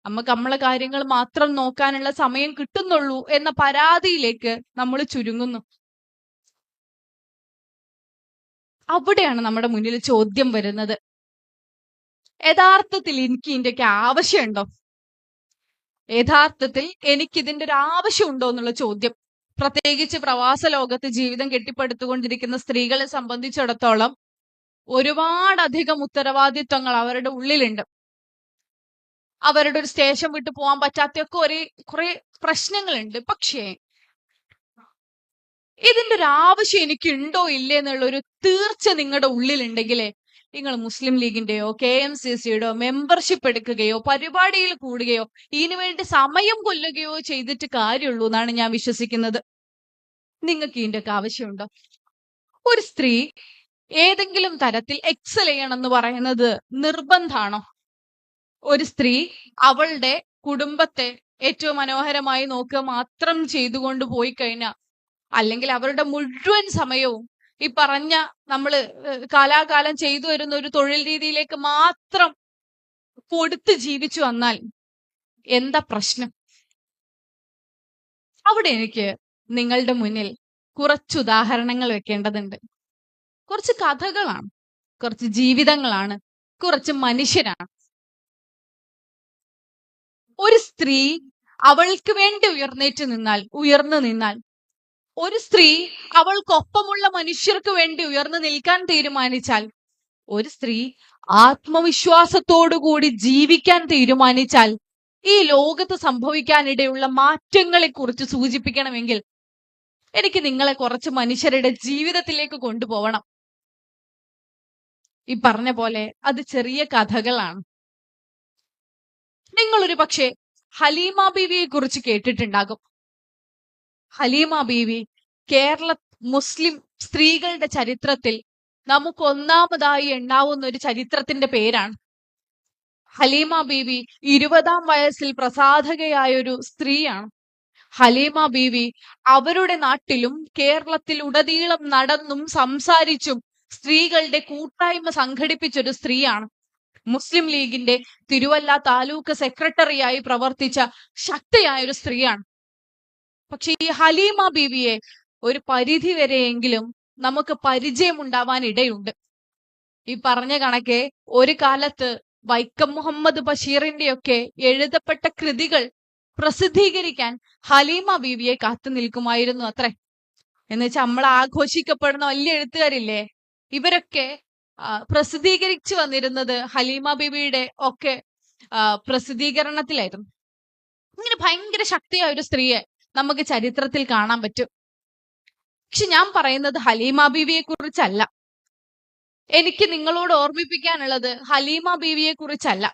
നമുക്ക് നമ്മളെ കാര്യങ്ങൾ മാത്രം നോക്കാനുള്ള സമയം കിട്ടുന്നുള്ളൂ എന്ന പരാതിയിലേക്ക് നമ്മൾ ചുരുങ്ങുന്നു. അവിടെയാണ് നമ്മുടെ മുന്നിൽ ചോദ്യം വരുന്നത്. യഥാർത്ഥത്തിൽ എനിക്ക് ഇതിന്റെയൊക്കെ ആവശ്യമുണ്ടോ? യഥാർത്ഥത്തിൽ എനിക്ക് ഇതിന്റെ ഒരു ആവശ്യമുണ്ടോ എന്നുള്ള ചോദ്യം, പ്രത്യേകിച്ച് പ്രവാസ ലോകത്ത് ജീവിതം കെട്ടിപ്പടുത്തുകൊണ്ടിരിക്കുന്ന സ്ത്രീകളെ സംബന്ധിച്ചിടത്തോളം ഒരുപാടധികം ഉത്തരവാദിത്വങ്ങൾ അവരുടെ ഉള്ളിലുണ്ട്. അവരുടെ ഒരു സ്റ്റേഷൻ വിട്ടു പോകാൻ പറ്റാത്തൊക്കെ കുറെ പ്രശ്നങ്ങളുണ്ട്. പക്ഷേ ഇതിന്റെ ഒരു ആവശ്യം എനിക്കുണ്ടോ ഇല്ലേ എന്നുള്ള ഒരു തീർച്ച നിങ്ങളുടെ ഉള്ളിലുണ്ടെങ്കിലേ നിങ്ങൾ മുസ്ലിം ലീഗിന്റെയോ KMCCയുടെയോ മെമ്പർഷിപ്പ് എടുക്കുകയോ പരിപാടിയിൽ കൂടുകയോ ഇതിനു വേണ്ടി സമയം കൊല്ലുകയോ ചെയ്തിട്ട് കാര്യമുള്ളൂ എന്നാണ് ഞാൻ വിശ്വസിക്കുന്നത്. നിങ്ങൾക്ക് ഇതിന്റെയൊക്കെ ആവശ്യമുണ്ടോ? ഒരു സ്ത്രീ ഏതെങ്കിലും തരത്തിൽ എക്സൽ ചെയ്യണമെന്ന് പറയുന്നത് നിർബന്ധാണോ? ഒരു സ്ത്രീ അവളുടെ കുടുംബത്തെ ഏറ്റവും മനോഹരമായി നോക്കുക മാത്രം ചെയ്തുകൊണ്ട് പോയി കഴിഞ്ഞാൽ, അല്ലെങ്കിൽ അവരുടെ മുഴുവൻ സമയവും ഈ പറഞ്ഞ നമ്മള് കാലാകാലം ചെയ്തു വരുന്ന ഒരു തൊഴിൽ രീതിയിലേക്ക് മാത്രം കൊടുത്ത് ജീവിച്ചു വന്നാൽ എന്താ പ്രശ്നം? അവിടെ എനിക്ക് നിങ്ങളുടെ മുന്നിൽ കുറച്ച് ഉദാഹരണങ്ങൾ വെക്കേണ്ടതുണ്ട്. കുറച്ച് കഥകളാണ്, കുറച്ച് ജീവിതങ്ങളാണ്, കുറച്ച് മനുഷ്യരാണ്. ഒരു സ്ത്രീ അവൾക്ക് വേണ്ടി ഉയർന്നു നിന്നാൽ ഒരു സ്ത്രീ അവൾക്കൊപ്പമുള്ള മനുഷ്യർക്ക് വേണ്ടി ഉയർന്നു നിൽക്കാൻ തീരുമാനിച്ചാൽ, ഒരു സ്ത്രീ ആത്മവിശ്വാസത്തോടുകൂടി ജീവിക്കാൻ തീരുമാനിച്ചാൽ, ഈ ലോകത്ത് സംഭവിക്കാനിടയുള്ള മാറ്റങ്ങളെ കുറിച്ച് സൂചിപ്പിക്കണമെങ്കിൽ എനിക്ക് നിങ്ങളെ കുറച്ച് മനുഷ്യരുടെ ജീവിതത്തിലേക്ക് കൊണ്ടുപോകണം. ഈ പറഞ്ഞ പോലെ അത് ചെറിയ കഥകളാണ്. നിങ്ങളൊരു പക്ഷേ ഹലീമ ബീവിയെ കുറിച്ച് കേട്ടിട്ടുണ്ടാകും. ഹലീമ ബീവി കേരള മുസ്ലിം സ്ത്രീകളുടെ ചരിത്രത്തിൽ നമുക്ക് ഒന്നാമതായി എണ്ണാവുന്ന ഒരു ചരിത്രത്തിന്റെ പേരാണ്. ഹലീമ ബീവി 20-ാം വയസ്സിൽ പ്രസാധകയായ ഒരു സ്ത്രീയാണ്. ഹലീമ ബീവി അവരുടെ നാട്ടിലും കേരളത്തിൽ ഉടനീളം നടന്നും സംസാരിച്ചും സ്ത്രീകളുടെ കൂട്ടായ്മ സംഘടിപ്പിച്ചൊരു സ്ത്രീയാണ്. മുസ്ലിം ലീഗിന്റെ തിരുവല്ല താലൂക്ക് സെക്രട്ടറിയായി പ്രവർത്തിച്ച ശക്തിയായ ഒരു സ്ത്രീയാണ്. പക്ഷെ ഈ ഹലീമ ബീവിയെ ഒരു പരിധി വരെയെങ്കിലും നമുക്ക് പരിചയമുണ്ടാവാൻ ഇടയുണ്ട്. ഈ പറഞ്ഞ കണക്കെ ഒരു കാലത്ത് വൈക്കം മുഹമ്മദ് ബഷീറിന്റെയൊക്കെ എഴുതപ്പെട്ട കൃതികൾ പ്രസിദ്ധീകരിക്കാൻ ഹലീമ ബീവിയെ കാത്തു നിൽക്കുമായിരുന്നു അത്രേ. എന്നുവെച്ചാൽ നമ്മൾ ആഘോഷിക്കപ്പെടുന്ന വലിയ എഴുത്തുകാരില്ലേ, ഇവരൊക്കെ പ്രസിദ്ധീകരിച്ചു വന്നിരുന്നത് ഹലീമ ബീവിയുടെ ഒക്കെ പ്രസിദ്ധീകരണത്തിലായിരുന്നു. ഇങ്ങനെ ഭയങ്കര ശക്തിയായ ഒരു സ്ത്രീയെ നമുക്ക് ചരിത്രത്തിൽ കാണാൻ പറ്റും. പക്ഷെ ഞാൻ പറയുന്നത് ഹലീമ ബീവിയെ കുറിച്ചല്ല. എനിക്ക് നിങ്ങളോട് ഓർമ്മിപ്പിക്കാനുള്ളത് ഹലീമ ബീവിയെ കുറിച്ചല്ല.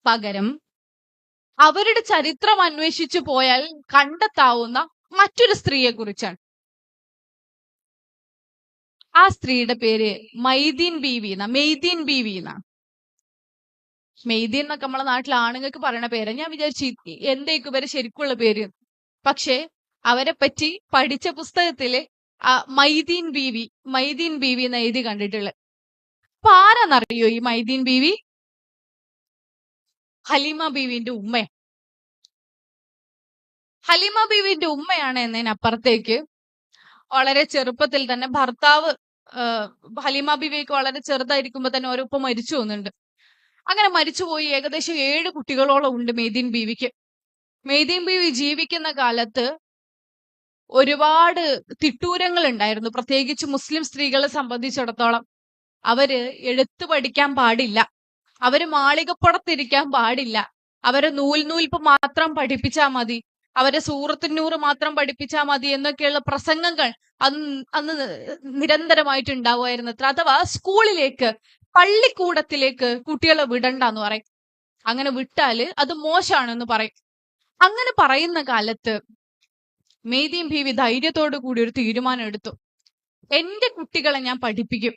പകരം അവരുടെ ചരിത്രം അന്വേഷിച്ചു പോയാൽ കണ്ടെത്താവുന്ന മറ്റൊരു സ്ത്രീയെ കുറിച്ചാണ്. ആ സ്ത്രീയുടെ പേര് മെയ്തീൻ ബീവി എന്നാണ്. മെയ്തീൻ ബീവി എന്നാണ്. മെയ്തീൻ എന്നൊക്കെ നമ്മളെ നാട്ടിൽ ആണുങ്ങൾക്ക് പറയുന്ന പേര്. ഞാൻ വിചാരിച്ചു എന്തേക്കും ഇവരെ ശരിക്കുള്ള പേര്. പക്ഷെ അവരെ പറ്റി പഠിച്ച പുസ്തകത്തില് മെയ്തീൻ ബീവി എന്ന് എഴുതി കണ്ടിട്ടുള്ളത്. അപ്പൊ ആരാന്നറിയോ ഈ മെയ്തീൻ ബീവി? ഹലീമ ബീവിന്റെ ഉമ്മ. ഹലീമ ബീവിന്റെ ഉമ്മയാണ് എന്നതിനപ്പുറത്തേക്ക് വളരെ ചെറുപ്പത്തിൽ തന്നെ ഭർത്താവ് ഹലീമ ബീവിക്ക് വളരെ ചെറുതായിരിക്കുമ്പോ തന്നെ ഓരോപ്പം മരിച്ചു പോകുന്നുണ്ട്. അങ്ങനെ മരിച്ചുപോയി ഏകദേശം 7 കുട്ടികളോളം ഉണ്ട് മെയ്തീൻ ബീവിക്ക്. മെയ്തീൻ ബീവി ജീവിക്കുന്ന കാലത്ത് ഒരുപാട് തിട്ടൂരങ്ങൾ ഉണ്ടായിരുന്നു. പ്രത്യേകിച്ച് മുസ്ലിം സ്ത്രീകളെ സംബന്ധിച്ചിടത്തോളം അവര് എഴുത്ത് പഠിക്കാൻ പാടില്ല, അവര് മാളികപ്പുറത്തിരിക്കാൻ പാടില്ല, അവരെ നൂൽപ്പ് മാത്രം പഠിപ്പിച്ചാൽ മതി, അവരെ സൂറത്തുന്നൂറ് മാത്രം പഠിപ്പിച്ചാൽ മതി എന്നൊക്കെയുള്ള പ്രസംഗങ്ങൾ അന്ന് നിരന്തരമായിട്ട് ഉണ്ടാവുമായിരുന്നു. അഥവാ സ്കൂളിലേക്ക്, പള്ളിക്കൂടത്തിലേക്ക് കുട്ടികളെ വിടണ്ടെന്ന് പറയും. അങ്ങനെ വിട്ടാല് അത് മോശമാണെന്ന് പറയും. അങ്ങനെ പറയുന്ന കാലത്ത് മെയ്തീൻ ബീവി ധൈര്യത്തോടു കൂടി ഒരു തീരുമാനം എടുത്തു. എന്റെ കുട്ടികളെ ഞാൻ പഠിപ്പിക്കും.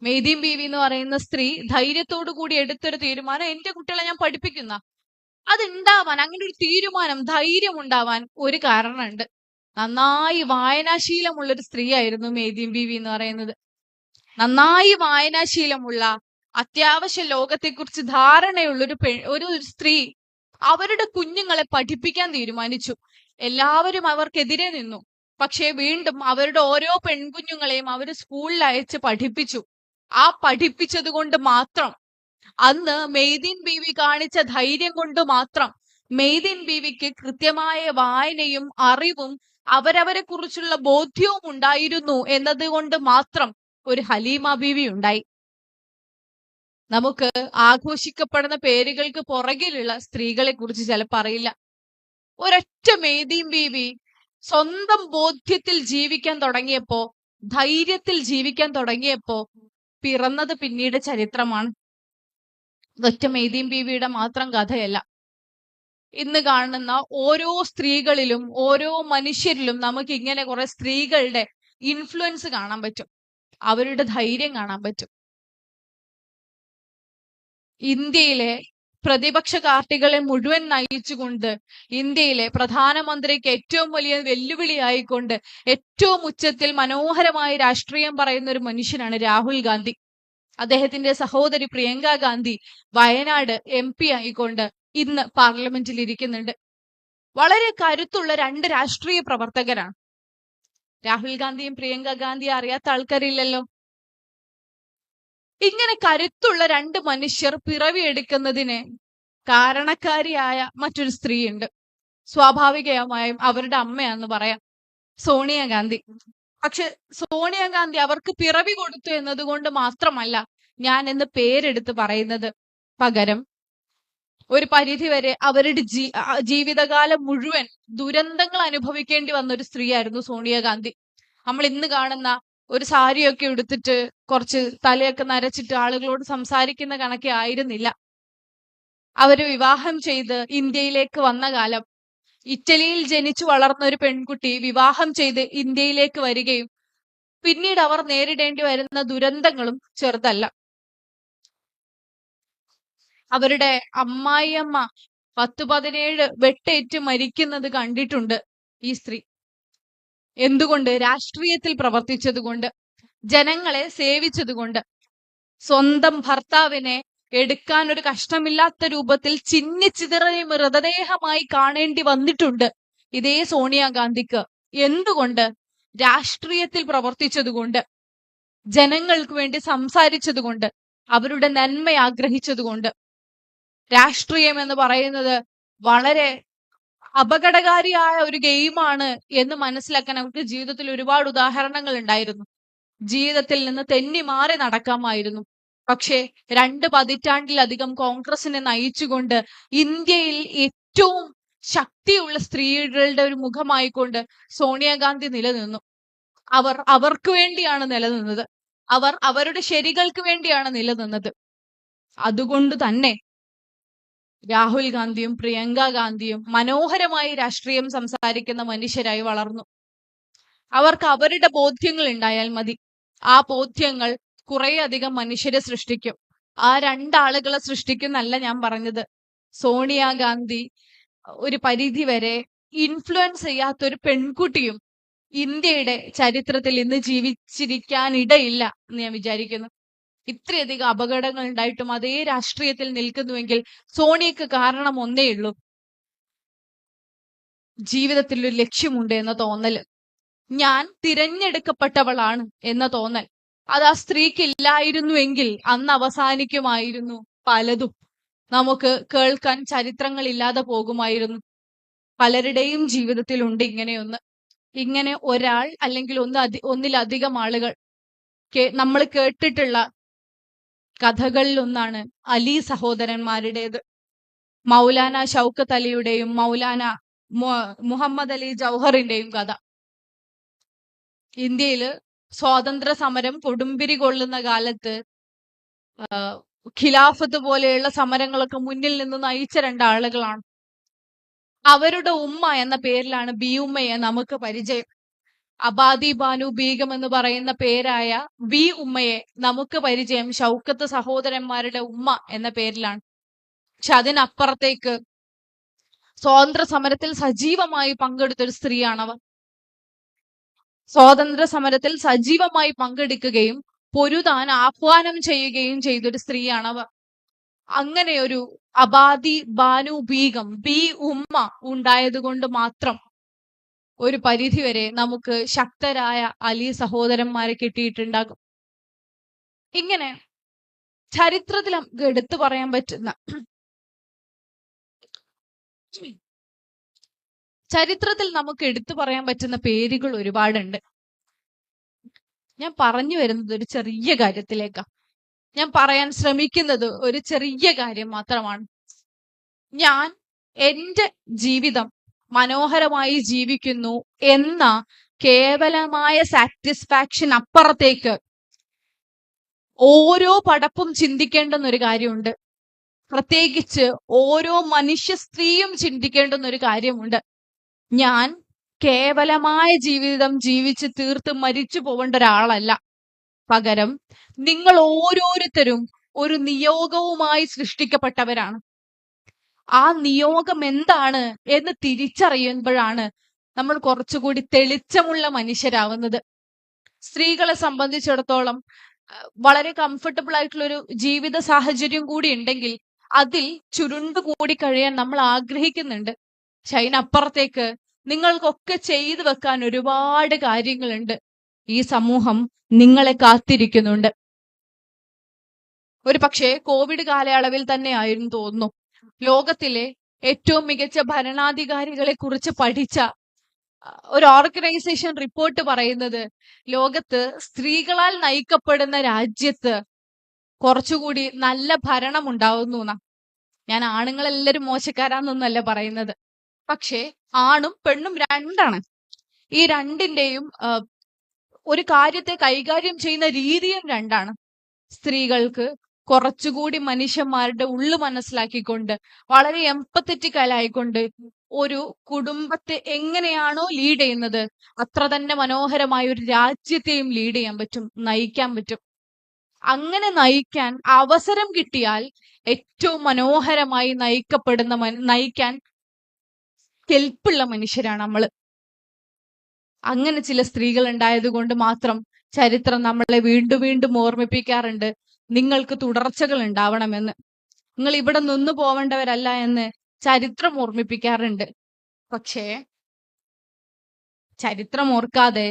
മെയ്തീൻ ബീവി എന്ന് പറയുന്ന സ്ത്രീ ധൈര്യത്തോടു കൂടി എടുത്തൊരു തീരുമാനം, എന്റെ കുട്ടികളെ ഞാൻ പഠിപ്പിക്കുന്ന. അതുണ്ടാവാൻ, അങ്ങനെ ഒരു തീരുമാനം, ധൈര്യം ഉണ്ടാവാൻ ഒരു കാരണമുണ്ട്. നന്നായി വായനാശീലമുള്ളൊരു സ്ത്രീ ആയിരുന്നു മെയ്തീൻ ബീവി എന്ന് പറയുന്നത്. നന്നായി വായനാശീലമുള്ള, അത്യാവശ്യ ലോകത്തെക്കുറിച്ച് ധാരണയുള്ളൊരു ഒരു സ്ത്രീ അവരുടെ കുഞ്ഞുങ്ങളെ പഠിപ്പിക്കാൻ തീരുമാനിച്ചു. എല്ലാവരും അവർക്കെതിരെ നിന്നു. പക്ഷെ വീണ്ടും അവരുടെ ഓരോ പെൺകുഞ്ഞുങ്ങളെയും അവർ സ്കൂളിൽ അയച്ച് പഠിപ്പിച്ചു. ആ പഠിപ്പിച്ചത് കൊണ്ട് മാത്രം, അന്ന് മെയ്തീൻ ബീവി കാണിച്ച ധൈര്യം കൊണ്ട് മാത്രം മെയ്തീൻ ബീവിക്ക് കൃത്യമായ വായനയും അറിവും അവരവരെ കുറിച്ചുള്ള ബോധ്യവും ഉണ്ടായിരുന്നു എന്നതുകൊണ്ട് മാത്രം ഒരു ഹലീമ ബീവി ഉണ്ടായി. നമുക്ക് ആഘോഷിക്കപ്പെടുന്ന പേരുകൾക്ക് പുറകിലുള്ള സ്ത്രീകളെ കുറിച്ച് ചിലപ്പോൾ അറിയില്ല. ഒരൊറ്റ മെയ്തീൻ ബീവി സ്വന്തം ബോധ്യത്തിൽ ജീവിക്കാൻ തുടങ്ങിയപ്പോ, ധൈര്യത്തിൽ ജീവിക്കാൻ തുടങ്ങിയപ്പോ പിറന്നത് പിന്നീട് ചരിത്രമാണ്. ഒറ്റ മെയ്തീൻ ബീവിയുടെ മാത്രം കഥയല്ല. ഇന്ന് കാണുന്ന ഓരോ സ്ത്രീകളിലും, ഓരോ മനുഷ്യരിലും നമുക്ക് ഇങ്ങനെ കുറെ സ്ത്രീകളുടെ ഇൻഫ്ലുവൻസ് കാണാൻ പറ്റും, അവരുടെ ധൈര്യം കാണാൻ പറ്റും. ഇന്ത്യയിലെ പ്രതിപക്ഷ പാർട്ടികളെ മുഴുവൻ നയിച്ചുകൊണ്ട്, ഇന്ത്യയിലെ പ്രധാനമന്ത്രിക്ക് ഏറ്റവും വലിയ വെല്ലുവിളിയായിക്കൊണ്ട് ഏറ്റവും ഉച്ചത്തിൽ മനോഹരമായ രാഷ്ട്രീയം പറയുന്ന ഒരു മനുഷ്യനാണ് രാഹുൽ ഗാന്ധി. അദ്ദേഹത്തിന്റെ സഹോദരി പ്രിയങ്ക ഗാന്ധി വയനാട് MP ആയിക്കൊണ്ട് ഇന്ന് പാർലമെന്റിൽ ഇരിക്കുന്നുണ്ട്. വളരെ കരുത്തുള്ള 2 രാഷ്ട്രീയ പ്രവർത്തകരാണ്. രാഹുൽ ഗാന്ധിയും പ്രിയങ്ക ഗാന്ധിയും അറിയാത്ത ആൾക്കാരില്ലല്ലോ. ഇങ്ങനെ കരുത്തുള്ള 2 മനുഷ്യർ പിറവിയെടുക്കുന്നതിന് കാരണക്കാരിയായ മറ്റൊരു സ്ത്രീയുണ്ട്. സ്വാഭാവികമായും അവരുടെ അമ്മയാന്ന് പറയാം. സോണിയാഗാന്ധി. പക്ഷെ സോണിയാഗാന്ധി അവർക്ക് പിറവി കൊടുത്തു എന്നതുകൊണ്ട് മാത്രമല്ല ഞാൻ എന്ന് പേരെടുത്ത് പറയുന്നത്. പകരം ഒരു പരിധിവരെ അവരുടെ ജീവിതകാലം മുഴുവൻ ദുരന്തങ്ങൾ അനുഭവിക്കേണ്ടി വന്ന ഒരു സ്ത്രീയായിരുന്നു സോണിയാഗാന്ധി. നമ്മൾ ഇന്ന് കാണുന്ന ഒരു സാരിയൊക്കെ ഉടുത്തിട്ട് കുറച്ച് തലയൊക്കെ നരച്ചിട്ട് ആളുകളോട് സംസാരിക്കുന്ന കണക്കെ ആയിരുന്നില്ല. അവര് വിവാഹം ചെയ്ത് ഇന്ത്യയിലേക്ക് വന്ന കാലം, ഇറ്റലിയിൽ ജനിച്ചു വളർന്ന ഒരു പെൺകുട്ടി വിവാഹം ചെയ്ത് ഇന്ത്യയിലേക്ക് വരികയും പിന്നീട് അവർ നേരിടേണ്ടി വരുന്ന ദുരന്തങ്ങളും ചെറുതല്ല. അവരുടെ അമ്മായിയമ്മ 10-17 വെട്ടേറ്റ് മരിക്കുന്നത് കണ്ടിട്ടുണ്ട് ഈ സ്ത്രീ. എന്തുകൊണ്ട്? രാഷ്ട്രീയത്തിൽ പ്രവർത്തിച്ചതുകൊണ്ട്, ജനങ്ങളെ സേവിച്ചതുകൊണ്ട്. സ്വന്തം ഭർത്താവിനെ എടുക്കാൻ ഒരു കഷ്ടമില്ലാത്ത രൂപത്തിൽ ചിന്നിച്ചിതറിയ മൃതദേഹമായി കാണേണ്ടി വന്നിട്ടുണ്ട് ഇതേ സോണിയാഗാന്ധിക്ക്. എന്തുകൊണ്ട്? രാഷ്ട്രീയത്തിൽ പ്രവർത്തിച്ചതുകൊണ്ട്, ജനങ്ങൾക്ക് വേണ്ടി സംസാരിച്ചതുകൊണ്ട്, അവരുടെ നന്മ ആഗ്രഹിച്ചതുകൊണ്ട്. രാഷ്ട്രീയം എന്ന് പറയുന്നത് വളരെ അപകടകാരിയായ ഒരു ഗെയിമാണ് എന്ന് മനസ്സിലാക്കാൻ അവർക്ക് ജീവിതത്തിൽ ഒരുപാട് ഉദാഹരണങ്ങൾ ഉണ്ടായിരുന്നു. ജീവിതത്തിൽ നിന്ന് തെന്നി മാറി നടക്കാമായിരുന്നു. പക്ഷേ 2 പതിറ്റാണ്ടിലധികം കോൺഗ്രസിനെ നയിച്ചുകൊണ്ട് ഇന്ത്യയിൽ ഏറ്റവും ശക്തിയുള്ള സ്ത്രീകളുടെ ഒരു മുഖമായിക്കൊണ്ട് സോണിയാഗാന്ധി നിലനിന്നു. അവർ അവർക്ക് വേണ്ടിയാണ് നിലനിന്നത്. അവർ അവരുടെ ശരികൾക്ക് വേണ്ടിയാണ് നിലനിന്നത്. അതുകൊണ്ട് തന്നെ രാഹുൽ ഗാന്ധിയും പ്രിയങ്ക ഗാന്ധിയും മനോഹരമായി രാഷ്ട്രീയം സംസാരിക്കുന്ന മനുഷ്യരായി വളർന്നു. അവർക്ക് അവരുടെ ബോധ്യങ്ങൾ ഉണ്ടായാൽ മതി. ആ ബോധ്യങ്ങൾ കുറേയധികം മനുഷ്യരെ സൃഷ്ടിക്കും. ആ 2 ആളുകളെ സൃഷ്ടിക്കുന്നല്ല ഞാൻ പറഞ്ഞത്. സോണിയാഗാന്ധി ഒരു പരിധി വരെ ഇൻഫ്ലുവൻസ് ചെയ്യാത്ത ഒരു പെൺകുട്ടിയും ഇന്ത്യയുടെ ചരിത്രത്തിൽ ഇന്ന് ജീവിച്ചിരിക്കാനിടയില്ല എന്ന് ഞാൻ വിചാരിക്കുന്നു. ഇത്രയധികം അപകടങ്ങൾ ഉണ്ടായിട്ടും അതേ രാഷ്ട്രീയത്തിൽ നിൽക്കുന്നുവെങ്കിൽ സോണിയക്ക് കാരണം ഒന്നേ ഉള്ളൂ, ജീവിതത്തിൽ ഒരു ലക്ഷ്യമുണ്ട് എന്ന തോന്നല്. ഞാൻ തിരഞ്ഞെടുക്കപ്പെട്ടവളാണ് എന്ന തോന്നൽ. അത് ആ സ്ത്രീക്ക് ഇല്ലായിരുന്നുവെങ്കിൽ അന്ന് അവസാനിക്കുമായിരുന്നു പലതും. നമുക്ക് കേൾക്കാൻ ചരിത്രങ്ങൾ ഇല്ലാതെ പോകുമായിരുന്നു. പലരുടെയും ജീവിതത്തിലുണ്ട് ഇങ്ങനെയൊന്ന്. ഇങ്ങനെ ഒരാൾ അല്ലെങ്കിൽ ഒന്നിലധികം ആളുകൾ നമ്മൾ കേട്ടിട്ടുള്ള കഥകളിലൊന്നാണ് അലി സഹോദരന്മാരുടേത്. മൗലാന ഷൗക്കത്ത് അലിയുടെയും മൗലാന മുഹമ്മദ് അലി ജൗഹറിന്റെയും കഥ. ഇന്ത്യയില് സ്വാതന്ത്ര്യ സമരം കൊടുമ്പിരി കൊള്ളുന്ന കാലത്ത് ഖിലാഫത്ത് പോലെയുള്ള സമരങ്ങളൊക്കെ മുന്നിൽ നിന്ന് നയിച്ച 2 ആളുകളാണ്. അവരുടെ ഉമ്മ എന്ന പേരിലാണ് ബി ഉമ്മയെ നമുക്ക് പരിചയം. അബാദി ബാനു ബീഗം എന്ന് പറയുന്ന പേരായ ബി ഉമ്മയെ നമുക്ക് പരിചയം ഷൗക്കത്ത് സഹോദരന്മാരുടെ ഉമ്മ എന്ന പേരിലാണ്. പക്ഷെ അതിനപ്പുറത്തേക്ക് സ്വാതന്ത്ര്യ സമരത്തിൽ സജീവമായി പങ്കെടുത്തൊരു സ്ത്രീയാണവർ. സ്വാതന്ത്ര്യ സമരത്തിൽ സജീവമായി പങ്കെടുക്കുകയും പൊരുതാൻ ആഹ്വാനം ചെയ്യുകയും ചെയ്തൊരു സ്ത്രീയാണവർ. അങ്ങനെ ഒരു അബാദി ബാനു ബീഗം ബി ഉമ്മ ഉണ്ടായത് കൊണ്ട് മാത്രം ഒരു പരിധിവരെ നമുക്ക് ശക്തരായ അലി സഹോദരന്മാരെ കിട്ടിയിട്ടുണ്ടാകും. ഇങ്ങനെ ചരിത്രത്തിൽ നമുക്ക് എടുത്തു പറയാൻ പറ്റുന്ന പേരുകൾ ഒരുപാടുണ്ട്. ഞാൻ പറഞ്ഞു വരുന്നത് ഒരു ചെറിയ കാര്യത്തിലേക്കാണ്. ഞാൻ പറയാൻ ശ്രമിക്കുന്നത് ഒരു ചെറിയ കാര്യം മാത്രമാണ്. ഞാൻ എൻ്റെ ജീവിതം മനോഹരമായി ജീവിക്കുന്നു എന്ന കേവലമായ സാറ്റിസ്ഫാക്ഷൻ അപ്പുറത്തേക്ക് ഓരോ പടപ്പും ചിന്തിക്കേണ്ടുന്ന ഒരു കാര്യമുണ്ട്. പ്രത്യേകിച്ച് ഓരോ മനുഷ്യ സ്ത്രീയും ചിന്തിക്കേണ്ടുന്ന ഒരു കാര്യമുണ്ട്. ഞാൻ കേവലമായ ജീവിതം ജീവിച്ച് തീർത്ത് മരിച്ചു പോവേണ്ട ഒരാളല്ല. പകരം നിങ്ങൾ ഓരോരുത്തരും ഒരു നിയോഗവുമായി സൃഷ്ടിക്കപ്പെട്ടവരാണ്. ആ നിയോഗം എന്താണ് എന്ന് തിരിച്ചറിയുമ്പോഴാണ് നമ്മൾ കുറച്ചുകൂടി തെളിച്ചമുള്ള മനുഷ്യരാവുന്നത്. സ്ത്രീകളെ സംബന്ധിച്ചിടത്തോളം വളരെ കംഫർട്ടബിൾ ആയിട്ടുള്ള ഒരു ജീവിത സാഹചര്യം കൂടി ഉണ്ടെങ്കിൽ അതിൽ ചുരുണ്ടുകൂടി കഴിയാൻ നമ്മൾ ആഗ്രഹിക്കുന്നുണ്ട്. പക്ഷെ അതിനപ്പുറത്തേക്ക് നിങ്ങൾക്കൊക്കെ ചെയ്തു വെക്കാൻ ഒരുപാട് കാര്യങ്ങളുണ്ട്. ഈ സമൂഹം നിങ്ങളെ കാത്തിരിക്കുന്നുണ്ട്. ഒരു പക്ഷേ കോവിഡ് കാലയളവിൽ തന്നെ ആയിരുന്നു തോന്നുന്നു ലോകത്തിലെ ഏറ്റവും മികച്ച ഭരണാധികാരികളെ കുറിച്ച് പഠിച്ച ഒരു ഓർഗനൈസേഷൻ റിപ്പോർട്ട് പറയുന്നത് ലോകത്ത് സ്ത്രീകളാൽ നയിക്കപ്പെടുന്ന രാജ്യത്ത് കുറച്ചുകൂടി നല്ല ഭരണം ഉണ്ടാവുന്നു എന്നാ. ഞാൻ ആണുങ്ങളെല്ലാരും മോശക്കാരാന്നൊന്നല്ല പറയുന്നത്. പക്ഷേ ആണും പെണ്ണും രണ്ടാണ്. ഈ രണ്ടിന്റെയും ഒരു കാര്യത്തെ കൈകാര്യം ചെയ്യുന്ന രീതിയും രണ്ടാണ്. സ്ത്രീകൾക്ക് കുറച്ചുകൂടി മനുഷ്യന്മാരുടെ ഉള്ളു മനസ്സിലാക്കിക്കൊണ്ട് വളരെ എംപത്തറ്റിക് ആയിക്കൊണ്ട് ഒരു കുടുംബത്തെ എങ്ങനെയാണോ ലീഡ് ചെയ്യുന്നത് അത്ര തന്നെ മനോഹരമായ ഒരു രാജ്യത്തെയും ലീഡ് ചെയ്യാൻ പറ്റും, നയിക്കാൻ പറ്റും. അങ്ങനെ നയിക്കാൻ അവസരം കിട്ടിയാൽ ഏറ്റവും മനോഹരമായി നയിക്കാൻ കെൽപ്പുള്ള മനുഷ്യരാണ് നമ്മള്. അങ്ങനെ ചില സ്ത്രീകൾ ഉണ്ടായത് കൊണ്ട് മാത്രം ചരിത്രം നമ്മളെ വീണ്ടും വീണ്ടും ഓർമ്മിപ്പിക്കാറുണ്ട്, നിങ്ങൾക്ക് തുടർച്ചകൾ ഉണ്ടാവണമെന്ന്. നിങ്ങൾ ഇവിടെ നിന്നു പോവേണ്ടവരല്ല എന്ന് ചരിത്രം ഓർമ്മിപ്പിക്കാറുണ്ട്. പക്ഷേ ചരിത്രം ഓർക്കാതെ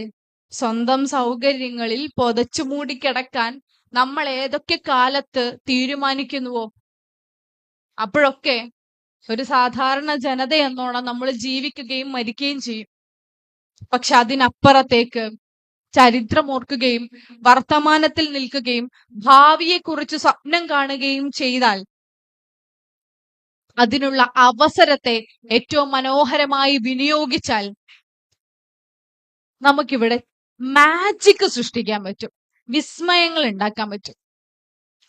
സ്വന്തം സൗകര്യങ്ങളിൽ പൊതച്ചു മൂടിക്കിടക്കാൻ നമ്മൾ ഏതൊക്കെ കാലത്ത് തീരുമാനിക്കുന്നുവോ അപ്പോഴൊക്കെ ഒരു സാധാരണ ജനത എന്നോണം നമ്മൾ ജീവിക്കുകയും മരിക്കുകയും ചെയ്യും. പക്ഷെ അതിനപ്പുറത്തേക്ക് ചരിത്രം ഓർക്കുകയും വർത്തമാനത്തിൽ നിൽക്കുകയും ഭാവിയെക്കുറിച്ച് സ്വപ്നം കാണുകയും ചെയ്താൽ അതിനുള്ള അവസരത്തെ ഏറ്റവും മനോഹരമായി വിനിയോഗിച്ചാൽ നമുക്കിവിടെ മാജിക് സൃഷ്ടിക്കാൻ പറ്റും, വിസ്മയങ്ങൾ ഉണ്ടാക്കാൻ പറ്റും.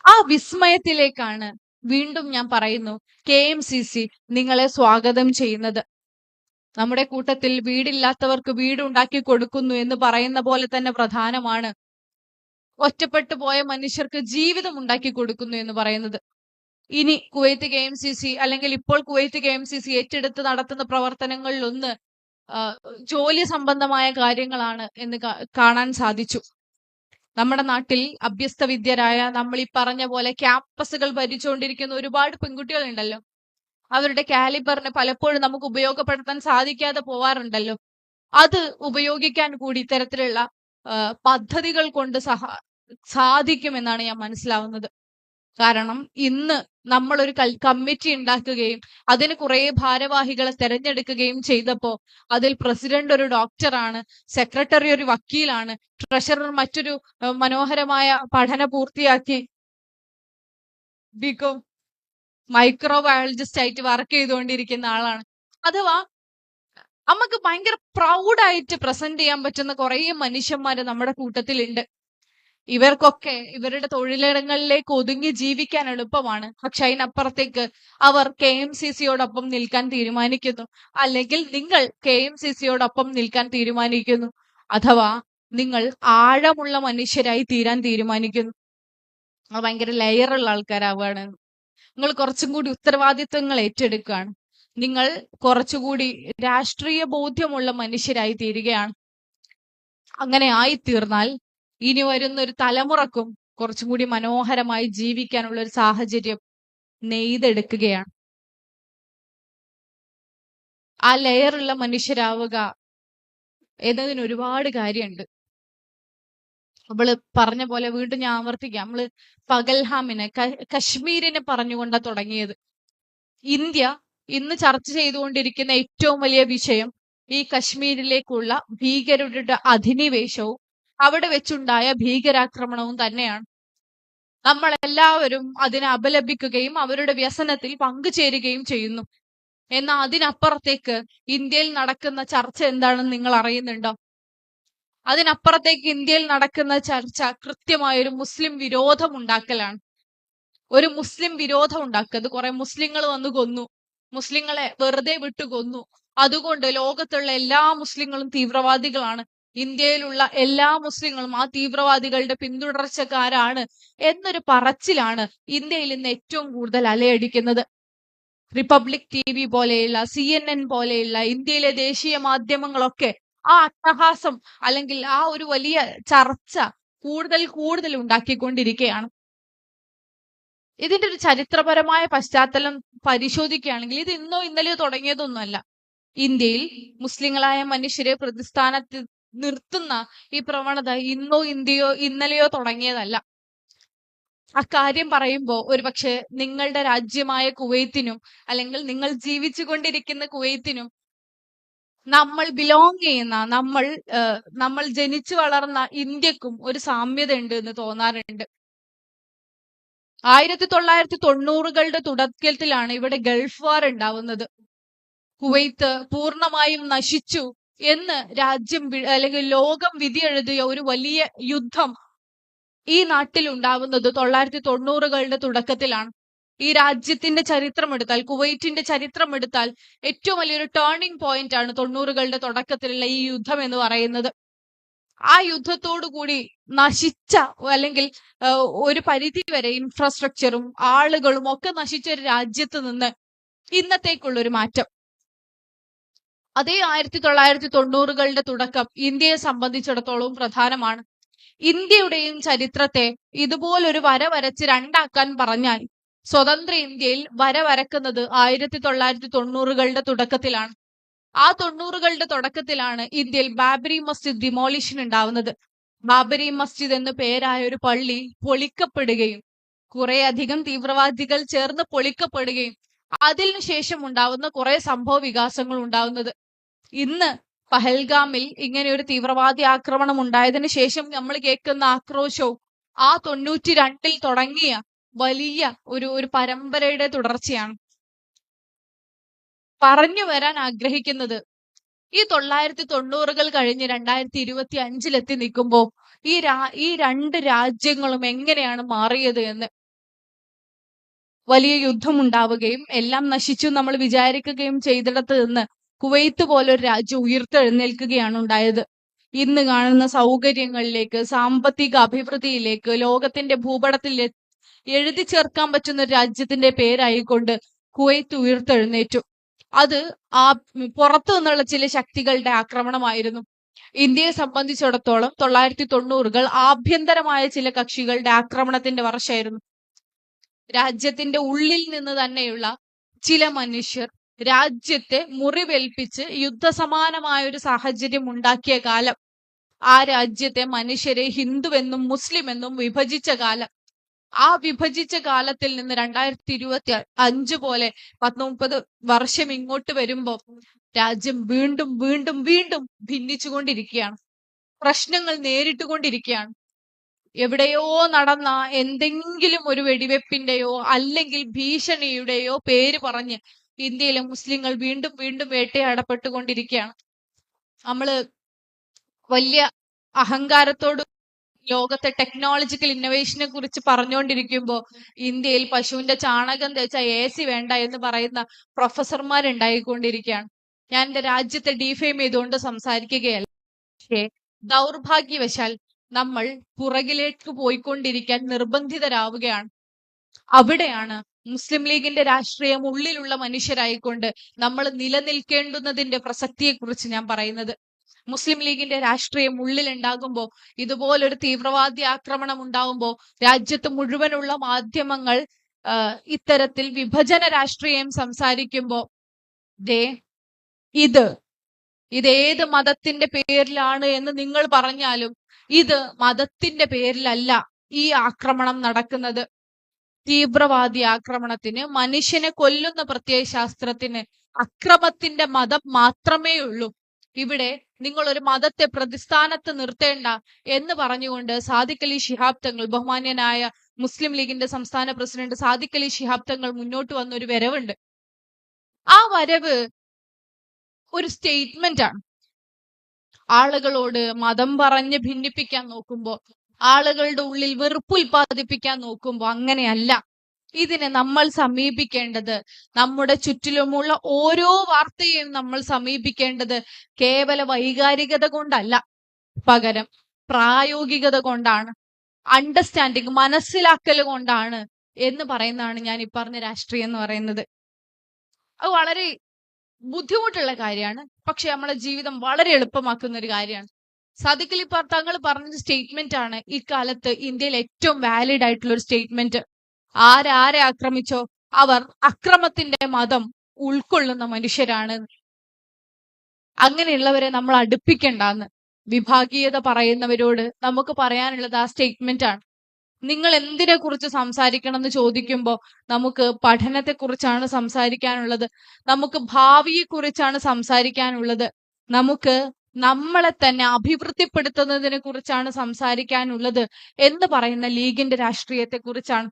ആ വിസ്മയത്തിലേക്കാണ് വീണ്ടും ഞാൻ പറയുന്നു KMCC നിങ്ങളെ സ്വാഗതം ചെയ്യുന്നത്. നമ്മുടെ കൂട്ടത്തിൽ വീടില്ലാത്തവർക്ക് വീട് ഉണ്ടാക്കി കൊടുക്കുന്നു എന്ന് പറയുന്ന പോലെ തന്നെ പ്രധാനമാണ് ഒറ്റപ്പെട്ടു പോയ മനുഷ്യർക്ക് ജീവിതം ഉണ്ടാക്കി കൊടുക്കുന്നു എന്ന് പറയുന്നത്. ഇനി കുവൈത്ത് KMCC അല്ലെങ്കിൽ ഇപ്പോൾ കുവൈത്ത് KMCC ഏറ്റെടുത്ത് നടത്തുന്ന പ്രവർത്തനങ്ങളിലൊന്ന് ജോലി സംബന്ധമായ കാര്യങ്ങളാണ് എന്ന് കാണാൻ സാധിച്ചു. നമ്മുടെ നാട്ടിൽ അഭ്യസ്ത വിദ്യരായ നമ്മൾ ഈ പറഞ്ഞ പോലെ ക്യാമ്പസുകൾ ഭരിച്ചുകൊണ്ടിരിക്കുന്ന ഒരുപാട് പെൺകുട്ടികൾ ഉണ്ടല്ലോ. അവരുടെ കാലിബറിനെ പലപ്പോഴും നമുക്ക് ഉപയോഗപ്പെടുത്താൻ സാധിക്കാതെ പോവാറുണ്ടല്ലോ. അത് ഉപയോഗിക്കാൻ കൂടി ഇത്തരത്തിലുള്ള പദ്ധതികൾ കൊണ്ട് സാധിക്കുമെന്നാണ് ഞാൻ മനസ്സിലാവുന്നത്. കാരണം ഇന്ന് നമ്മൾ ഒരു കമ്മിറ്റി ഉണ്ടാക്കുകയും അതിന് കുറെ ഭാരവാഹികളെ തെരഞ്ഞെടുക്കുകയും ചെയ്തപ്പോ അതിൽ പ്രസിഡന്റ് ഒരു ഡോക്ടറാണ്, സെക്രട്ടറി ഒരു വക്കീലാണ്, ട്രഷറർ മറ്റൊരു മനോഹരമായ പഠനം പൂർത്തിയാക്കി ബികോം മൈക്രോബയോളജിസ്റ്റ് ആയിട്ട് വർക്ക് ചെയ്തുകൊണ്ടിരിക്കുന്ന ആളാണ്. അഥവാ നമുക്ക് ഭയങ്കര പ്രൗഡായിട്ട് പ്രസന്റ് ചെയ്യാൻ പറ്റുന്ന കുറെ മനുഷ്യന്മാര് നമ്മുടെ കൂട്ടത്തിലുണ്ട്. ഇവർക്കൊക്കെ ഇവരുടെ തൊഴിലിടങ്ങളിലേക്ക് ഒതുങ്ങി ജീവിക്കാൻ എളുപ്പമാണ്. പക്ഷെ അതിനപ്പുറത്തേക്ക് അവർ KMCCയോടൊപ്പം നിൽക്കാൻ തീരുമാനിക്കുന്നു, അല്ലെങ്കിൽ നിങ്ങൾ KMCCയോടൊപ്പം നിൽക്കാൻ തീരുമാനിക്കുന്നു, അഥവാ നിങ്ങൾ ആഴമുള്ള മനുഷ്യരായി തീരാൻ തീരുമാനിക്കുന്നു. നിങ്ങൾ ഭയങ്കര ലെയറുള്ള ആൾക്കാരാവുകയാണ്. നിങ്ങൾ കുറച്ചും കൂടി ഉത്തരവാദിത്വങ്ങൾ ഏറ്റെടുക്കുകയാണ്. നിങ്ങൾ കുറച്ചുകൂടി രാഷ്ട്രീയ ബോധ്യമുള്ള മനുഷ്യരായി തീരുകയാണ്. അങ്ങനെ ആയിത്തീർന്നാൽ ഇനി വരുന്ന ഒരു തലമുറക്കും കുറച്ചും കൂടി മനോഹരമായി ജീവിക്കാനുള്ള ഒരു സാഹചര്യം നെയ്തെടുക്കുകയാണ്. ആ ലെയറുള്ള മനുഷ്യരാവുക എന്നതിന് ഒരുപാട് കാര്യമുണ്ട്. നമ്മള് പറഞ്ഞ പോലെ വീണ്ടും ഞാൻ ആവർത്തിക്കാം, നമ്മള് പകൽഹാമിനെ കശ്മീരിനെ പറഞ്ഞുകൊണ്ടാ തുടങ്ങിയത്. ഇന്ത്യ ഇന്ന് ചർച്ച ചെയ്തുകൊണ്ടിരിക്കുന്ന ഏറ്റവും വലിയ വിഷയം ഈ കശ്മീരിലേക്കുള്ള ഭീകരരുടെ അധിനിവേശവും അവിടെ വെച്ചുണ്ടായ ഭീകരാക്രമണവും തന്നെയാണ്. നമ്മൾ എല്ലാവരും അതിനെ അപലപിക്കുകയും അവരുടെ വ്യസനത്തിൽ പങ്കുചേരുകയും ചെയ്യുന്നു. എന്നാൽ അതിനപ്പുറത്തേക്ക് ഇന്ത്യയിൽ നടക്കുന്ന ചർച്ച എന്താണെന്ന് നിങ്ങൾ അറിയുന്നുണ്ടോ? അതിനപ്പുറത്തേക്ക് ഇന്ത്യയിൽ നടക്കുന്ന ചർച്ച കൃത്യമായൊരു മുസ്ലിം വിരോധം ഉണ്ടാക്കലാണ്. ഒരു മുസ്ലിം വിരോധം ഉണ്ടാക്കുക. കുറെ മുസ്ലിങ്ങൾ വന്ന് കൊന്നു, മുസ്ലിങ്ങളെ വെറുതെ വിട്ടു കൊന്നു, അതുകൊണ്ട് ലോകത്തുള്ള എല്ലാ മുസ്ലിങ്ങളും തീവ്രവാദികളാണ്, ഇന്ത്യയിലുള്ള എല്ലാ മുസ്ലിങ്ങളും ആ തീവ്രവാദികളുടെ പിന്തുടർച്ചക്കാരാണ് എന്നൊരു പറച്ചിലാണ് ഇന്ത്യയിൽ ഇന്ന് ഏറ്റവും കൂടുതൽ അലയടിക്കുന്നത്. റിപ്പബ്ലിക് TV പോലെയുള്ള CNN പോലെയുള്ള ഇന്ത്യയിലെ ദേശീയ മാധ്യമങ്ങളൊക്കെ ആ അട്ടഹാസം അല്ലെങ്കിൽ ആ ഒരു വലിയ ചർച്ച കൂടുതൽ ഉണ്ടാക്കിക്കൊണ്ടിരിക്കുകയാണ്. ഇതിന്റെ ഒരു ചരിത്രപരമായ പശ്ചാത്തലം പരിശോധിക്കുകയാണെങ്കിൽ ഇത് ഇന്നോ ഇന്നലെയോ തുടങ്ങിയതൊന്നുമല്ല. ഇന്ത്യയിൽ മുസ്ലിങ്ങളായ മനുഷ്യരെ പ്രതിസ്ഥാനത്ത് നിർത്തുന്ന ഈ പ്രവണത ഇന്നോ ഇന്നലെയോ തുടങ്ങിയതല്ല. അക്കാര്യം പറയുമ്പോൾ ഒരുപക്ഷെ നിങ്ങളുടെ രാജ്യമായ കുവൈത്തിനും അല്ലെങ്കിൽ നിങ്ങൾ ജീവിച്ചു കൊണ്ടിരിക്കുന്ന കുവൈത്തിനും നമ്മൾ ബിലോങ് ചെയ്യുന്ന നമ്മൾ ജനിച്ചു വളർന്ന ഇന്ത്യക്കും ഒരു സാമ്യത ഉണ്ട് എന്ന് തോന്നാറുണ്ട്. 1990കളുടെ തുടക്കത്തിലാണ് ഇവിടെ ഗൾഫ് വാർ ഉണ്ടാവുന്നത്. കുവൈത്ത് പൂർണ്ണമായും നശിച്ചു എന്ന് രാജ്യം അല്ലെങ്കിൽ ലോകം വിധി എഴുതിയ ഒരു വലിയ യുദ്ധം ഈ നാട്ടിൽ ഉണ്ടാവുന്നത് 1990കളുടെ തുടക്കത്തിലാണ്. ഈ രാജ്യത്തിന്റെ ചരിത്രം എടുത്താൽ, കുവൈറ്റിന്റെ ചരിത്രം എടുത്താൽ ഏറ്റവും വലിയൊരു ടേണിംഗ് പോയിന്റ് ആണ് 90കളുടെ തുടക്കത്തിലുള്ള ഈ യുദ്ധം എന്ന് പറയുന്നത്. ആ യുദ്ധത്തോടു കൂടി നശിച്ച അല്ലെങ്കിൽ ഒരു പരിധി വരെ ഇൻഫ്രാസ്ട്രക്ചറും ആളുകളും ഒക്കെ നശിച്ച ഒരു രാജ്യത്ത് നിന്ന് ഇന്നത്തേക്കുള്ള ഒരു മാറ്റം. അതേ 1990കളുടെ തുടക്കം ഇന്ത്യയെ സംബന്ധിച്ചിടത്തോളം പ്രധാനമാണ്. ഇന്ത്യയുടെയും ചരിത്രത്തെ ഇതുപോലൊരു വര വരച്ച് രണ്ടാക്കാൻ പറഞ്ഞാൽ സ്വതന്ത്ര ഇന്ത്യയിൽ വര വരക്കുന്നത് 1990കളുടെ തുടക്കത്തിലാണ്. ആ 90കളുടെ തുടക്കത്തിലാണ് ഇന്ത്യയിൽ ബാബരി മസ്ജിദ് ഡിമോളിഷൻ ഉണ്ടാവുന്നത്. ബാബരി മസ്ജിദ് എന്ന് പേരായ ഒരു പള്ളി പൊളിക്കപ്പെടുകയും കുറെ അധികം തീവ്രവാദികൾ ചേർന്ന് പൊളിക്കപ്പെടുകയും അതിനുശേഷം ഉണ്ടാവുന്ന കുറെ സംഭവ വികാസങ്ങൾ ഉണ്ടാവുന്നത്. ഇന്ന് പഹൽഗാമിൽ ഇങ്ങനെ ഒരു തീവ്രവാദി ആക്രമണം ഉണ്ടായതിനു ശേഷം നമ്മൾ കേൾക്കുന്ന ആക്രോശവും ആ 92ൽ തുടങ്ങിയ വലിയ ഒരു പരമ്പരയുടെ തുടർച്ചയാണ്. പറഞ്ഞു വരാൻ ആഗ്രഹിക്കുന്നത്, ഈ 1990കൾ കഴിഞ്ഞ് 2025 നിൽക്കുമ്പോൾ ഈ രണ്ട് രാജ്യങ്ങളും എങ്ങനെയാണ് മാറിയത് എന്ന്. വലിയ യുദ്ധമുണ്ടാവുകയും എല്ലാം നശിച്ചു നമ്മൾ വിചാരിക്കുകയും ചെയ്തിടത്ത് നിന്ന് കുവൈത്ത് പോലൊരു രാജ്യം ഉയർത്തെഴുന്നേൽക്കുകയാണ് ഉണ്ടായത്. ഇന്ന് കാണുന്ന സൗകര്യങ്ങളിലേക്ക്, സാമ്പത്തിക അഭിവൃദ്ധിയിലേക്ക്, ലോകത്തിന്റെ ഭൂപടത്തിൽ എഴുതി ചേർക്കാൻ പറ്റുന്ന ഒരു രാജ്യത്തിന്റെ പേരായിക്കൊണ്ട് കുവൈത്ത് ഉയർത്തെഴുന്നേറ്റു. അത് ആ പുറത്തു നിന്നുള്ള ചില ശക്തികളുടെ ആക്രമണമായിരുന്നു. ഇന്ത്യയെ സംബന്ധിച്ചിടത്തോളം 1990കൾ ആഭ്യന്തരമായ ചില കക്ഷികളുടെ ആക്രമണത്തിന്റെ വർഷമായിരുന്നു. രാജ്യത്തിന്റെ ഉള്ളിൽ നിന്ന് തന്നെയുള്ള ചില മനുഷ്യർ രാജ്യത്തെ മുറിവേൽപ്പിച്ച് യുദ്ധസമാനമായ ഒരു സാഹചര്യം ഉണ്ടാക്കിയ കാലം, ആ രാജ്യത്തെ മനുഷ്യരെ ഹിന്ദുവെന്നും മുസ്ലിമെന്നും വിഭജിച്ച കാലം. ആ വിഭജിച്ച കാലത്തിൽ നിന്ന് 2025 പോലെ 30 വർഷം ഇങ്ങോട്ട് വരുമ്പോ രാജ്യം വീണ്ടും വീണ്ടും വീണ്ടും ഭിന്നിച്ചുകൊണ്ടിരിക്കുകയാണ്. പ്രശ്നങ്ങൾ നേരിട്ടുകൊണ്ടിരിക്കുകയാണ്. എവിടെയോ നടന്ന എന്തെങ്കിലും ഒരു വെടിവെപ്പിന്റെയോ അല്ലെങ്കിൽ ഭീഷണിയുടെയോ പേര് പറഞ്ഞ് ഇന്ത്യയിലെ മുസ്ലിങ്ങൾ വീണ്ടും വീണ്ടും വേട്ടയാടപ്പെട്ടുകൊണ്ടിരിക്കുകയാണ്. നമ്മള് വലിയ അഹങ്കാരത്തോട് ലോകത്തെ ടെക്നോളജിക്കൽ ഇന്നോവേഷനെ കുറിച്ച് പറഞ്ഞുകൊണ്ടിരിക്കുമ്പോൾ ഇന്ത്യയിൽ പശുവിന്റെ ചാണകം തേച്ച AC വേണ്ട എന്ന് പറയുന്ന പ്രൊഫസർമാരുണ്ടായിക്കൊണ്ടിരിക്കുകയാണ്. ഞാൻ എന്റെ രാജ്യത്തെ ഡിഫെയിം ചെയ്തുകൊണ്ട് സംസാരിക്കുകയല്ല. പക്ഷേ ദൗർഭാഗ്യവശാൽ നമ്മൾ പുറകിലേക്ക് പോയിക്കൊണ്ടിരിക്കാൻ നിർബന്ധിതരാവുകയാണ്. അവിടെയാണ് മുസ്ലിം ലീഗിന്റെ രാഷ്ട്രീയം ഉള്ളിലുള്ള മനുഷ്യരായിക്കൊണ്ട് നമ്മൾ നിലനിൽക്കേണ്ടുന്നതിന്റെ പ്രസക്തിയെക്കുറിച്ച് ഞാൻ പറയുന്നത്. മുസ്ലിം ലീഗിന്റെ രാഷ്ട്രീയം ഉള്ളിലുണ്ടാകുമ്പോ, ഇതുപോലൊരു തീവ്രവാദി ആക്രമണം ഉണ്ടാകുമ്പോ രാജ്യത്ത് മുഴുവനുള്ള മാധ്യമങ്ങൾ ഇത്തരത്തിൽ വിഭജന രാഷ്ട്രീയം സംസാരിക്കുമ്പോ ഇതേത് മതത്തിന്റെ പേരിലാണ് എന്ന് നിങ്ങൾ പറഞ്ഞാലും ഇത് മതത്തിന്റെ പേരിലല്ല ഈ ആക്രമണം നടക്കുന്നത്. തീവ്രവാദി ആക്രമണത്തിന്, മനുഷ്യനെ കൊല്ലുന്ന പ്രത്യയശാസ്ത്രത്തിന് അക്രമത്തിന്റെ മതം മാത്രമേ ഉള്ളൂ. ഇവിടെ നിങ്ങൾ ഒരു മതത്തെ പ്രതിസ്ഥാനത്ത് നിർത്തേണ്ട എന്ന് പറഞ്ഞുകൊണ്ട് സാദിഖ് അലി ശിഹാബ് തങ്ങൾ, ബഹുമാന്യനായ മുസ്ലിം ലീഗിന്റെ സംസ്ഥാന പ്രസിഡന്റ് സാദിഖ് അലി ശിഹാബ് തങ്ങൾ മുന്നോട്ട് വന്ന ഒരു വരവുണ്ട്. ആ വരവ് ഒരു സ്റ്റേറ്റ്മെന്റ് ആണ്. ആളുകളോട് മതം പറഞ്ഞ് ഭിന്നിപ്പിക്കാൻ നോക്കുമ്പോ, ആളുകളുടെ ഉള്ളിൽ വെറുപ്പ് ഉൽപ്പാദിപ്പിക്കാൻ നോക്കുമ്പോ അങ്ങനെയല്ല. ഇതിനെ നമ്മൾ സമീപിക്കേണ്ടത്, നമ്മുടെ ചുറ്റിലുമുള്ള ഓരോ വാർത്തയും നമ്മൾ സമീപിക്കേണ്ടത് കേവല വൈകാരികത കൊണ്ടല്ല, പകരം പ്രായോഗികത കൊണ്ടാണ്, അണ്ടർസ്റ്റാൻഡിങ്, മനസ്സിലാക്കൽ കൊണ്ടാണ് എന്ന് പറയുന്നതാണ് ഞാൻ ഈ പറഞ്ഞ രാഷ്ട്രീയം എന്ന് പറയുന്നത്. അത് വളരെ ബുദ്ധിമുട്ടുള്ള കാര്യമാണ്, പക്ഷെ നമ്മളെ ജീവിതം വളരെ എളുപ്പമാക്കുന്ന ഒരു കാര്യമാണ്. സാദിഖ് അലി തങ്ങൾ പറഞ്ഞ സ്റ്റേറ്റ്മെന്റ് ആണ് ഇക്കാലത്ത് ഇന്ത്യയിൽ ഏറ്റവും വാലിഡ് ആയിട്ടുള്ള ഒരു സ്റ്റേറ്റ്മെന്റ്. ആരെ ആക്രമിച്ചോ അവർ അക്രമത്തിന്റെ മതം ഉൾക്കൊള്ളുന്ന മനുഷ്യരാണ്. അങ്ങനെയുള്ളവരെ നമ്മൾ അടുപ്പിക്കണ്ടെന്ന് വിഭാഗീയത പറയുന്നവരോട് നമുക്ക് പറയാനുള്ളത് ആ സ്റ്റേറ്റ്മെന്റ് ആണ്. നിങ്ങൾ എന്തിനെ കുറിച്ച് സംസാരിക്കണം എന്ന് ചോദിക്കുമ്പോൾ നമുക്ക് പഠനത്തെ കുറിച്ചാണ് സംസാരിക്കാനുള്ളത്, നമുക്ക് ഭാവിയെ കുറിച്ചാണ് സംസാരിക്കാനുള്ളത്. നമുക്ക് നമ്മളെ തന്നെ അഭിവൃദ്ധിപ്പെടുത്തുന്നതിനെ കുറിച്ചാണ് സംസാരിക്കാനുള്ളത് എന്ന് പറയുന്ന ലീഗിന്റെ രാഷ്ട്രീയത്തെ കുറിച്ചാണ്.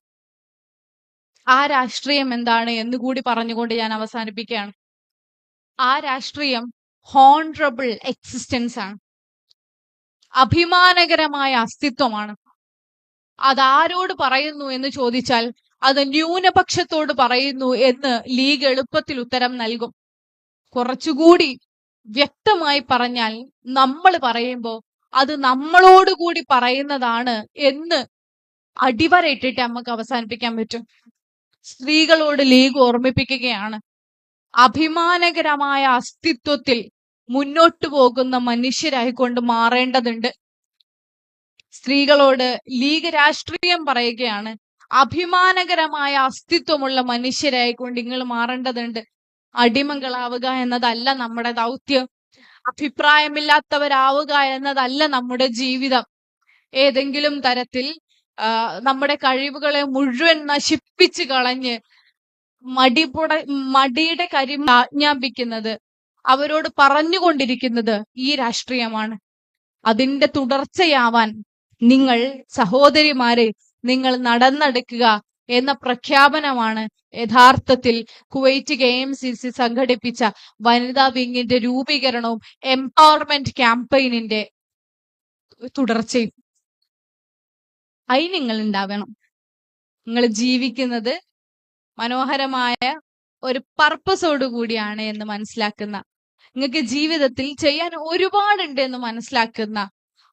ആ രാഷ്ട്രീയം എന്താണ് എന്ന് കൂടി പറഞ്ഞുകൊണ്ട് ഞാൻ അവസാനിപ്പിക്കുകയാണ്. ആ രാഷ്ട്രീയം ഹോണറബിൾ എക്സിസ്റ്റൻസ് ആണ്, അഭിമാനകരമായ അസ്തിത്വമാണ്. അതാരോട് പറയുന്നു എന്ന് ചോദിച്ചാൽ അത് ന്യൂനപക്ഷത്തോട് പറയുന്നു എന്ന് ലീഗ് എളുപ്പത്തിൽ ഉത്തരം നൽകും. കുറച്ചുകൂടി വ്യക്തമായി പറഞ്ഞാൽ നമ്മൾ പറയുമ്പോൾ അത് നമ്മളോട് കൂടി പറയുന്നതാണ് എന്ന് അടിവരയിട്ടിട്ട് നമുക്ക് അവസാനിപ്പിക്കാൻ പറ്റും. സ്ത്രീകളോട് ലീഗ് ഓർമ്മിപ്പിക്കുകയാണ്, അഭിമാനകരമായ അസ്തിത്വത്തിൽ മുന്നോട്ടു പോകുന്ന മനുഷ്യരായിക്കൊണ്ട് മാറേണ്ടതുണ്ട്. സ്ത്രീകളോട് ലീഗ് രാഷ്ട്രീയം പറയുകയാണ്, അഭിമാനകരമായ അസ്തിത്വമുള്ള മനുഷ്യരായിക്കൊണ്ട് നിങ്ങൾ മാറേണ്ടതുണ്ട്. അടിമകളാവുക എന്നതല്ല നമ്മുടെ ദൗത്യം. അഭിപ്രായമില്ലാത്തവരാവുക എന്നതല്ല നമ്മുടെ ജീവിതം. ഏതെങ്കിലും തരത്തിൽ നമ്മുടെ കഴിവുകളെ മുഴുവൻ നശിപ്പിച്ചു കളഞ്ഞ് മടിയുടെ കാര്യം ആജ്ഞാപിക്കുന്നത്, അവരോട് പറഞ്ഞുകൊണ്ടിരിക്കുന്നത് ഈ രാഷ്ട്രീയമാണ്. അതിന്റെ തുടർച്ചയാവാൻ നിങ്ങൾ സഹോദരിമാരെ നിങ്ങൾ നടന്നെടുക്കുക എന്ന പ്രഖ്യാപനമാണ് യഥാർത്ഥത്തിൽ കുവൈറ്റ് KMCC സംഘടിപ്പിച്ച വനിതാ വിങ്ങിന്റെ രൂപീകരണവും എംപവർമെന്റ് ക്യാമ്പയിനിന്റെ തുടർച്ചയും. നിങ്ങൾ ഉണ്ടാവണം. നിങ്ങൾ ജീവിക്കുന്നത് മനോഹരമായ ഒരു പർപ്പസോട് കൂടിയാണ് എന്ന് മനസ്സിലാക്കുന്ന, നിങ്ങൾക്ക് ജീവിതത്തിൽ ചെയ്യാൻ ഒരുപാടുണ്ട് എന്ന് മനസ്സിലാക്കുന്ന,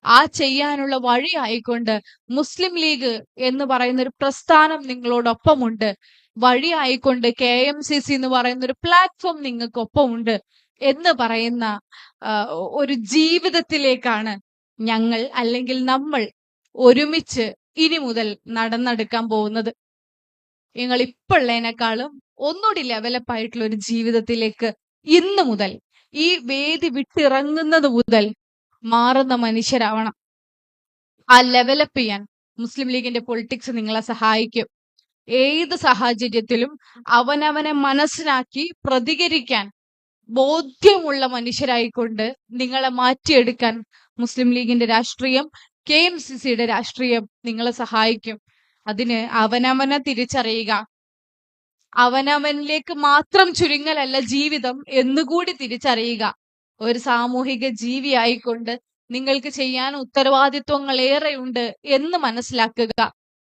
ആ ചെയ്യാനുള്ള വഴി ആയിക്കൊണ്ട് മുസ്ലിം ലീഗ് എന്ന് പറയുന്ന ഒരു പ്രസ്ഥാനം നിങ്ങളോടൊപ്പമുണ്ട്. വഴി ആയിക്കൊണ്ട് KMCC എന്ന് പറയുന്ന ഒരു പ്ലാറ്റ്ഫോം നിങ്ങൾക്കൊപ്പമുണ്ട് എന്ന് പറയുന്ന ഒരു ജീവിതത്തിലേക്കാണ് ഞങ്ങൾ അല്ലെങ്കിൽ നമ്മൾ ഒരുമിച്ച് ഇനി മുതൽ നടന്നെടുക്കാൻ പോകുന്നത്. നിങ്ങൾ ഇപ്പോഴുള്ളതിനേക്കാളും ഒന്നുകൂടി ലെവലപ്പ് ആയിട്ടുള്ള ഒരു ജീവിതത്തിലേക്ക് ഇന്ന് മുതൽ, ഈ വേദി വിട്ടിറങ്ങുന്നത് മുതൽ മാറുന്ന മനുഷ്യരാവണം. ആ ലെവലപ്പ് ചെയ്യാൻ മുസ്ലിം ലീഗിന്റെ പൊളിറ്റിക്സ് നിങ്ങളെ സഹായിക്കും. ഏത് സാഹചര്യത്തിലും അവനവനെ മനസ്സിലാക്കി പ്രതികരിക്കാൻ ബോധ്യമുള്ള മനുഷ്യരായിക്കൊണ്ട് നിങ്ങളെ മാറ്റിയെടുക്കാൻ മുസ്ലിം ലീഗിന്റെ രാഷ്ട്രീയം, KMCCയുടെ രാഷ്ട്രീയം നിങ്ങളെ സഹായിക്കും. അതിന് അവനവനെ തിരിച്ചറിയുക, അവനവനിലേക്ക് മാത്രം ചുരുങ്ങലല്ല ജീവിതം എന്നുകൂടി തിരിച്ചറിയുക. ഒരു സാമൂഹിക ജീവിയായിക്കൊണ്ട് നിങ്ങൾക്ക് ചെയ്യാൻ ഉത്തരവാദിത്വങ്ങൾ ഏറെയുണ്ട് എന്ന് മനസ്സിലാക്കുക.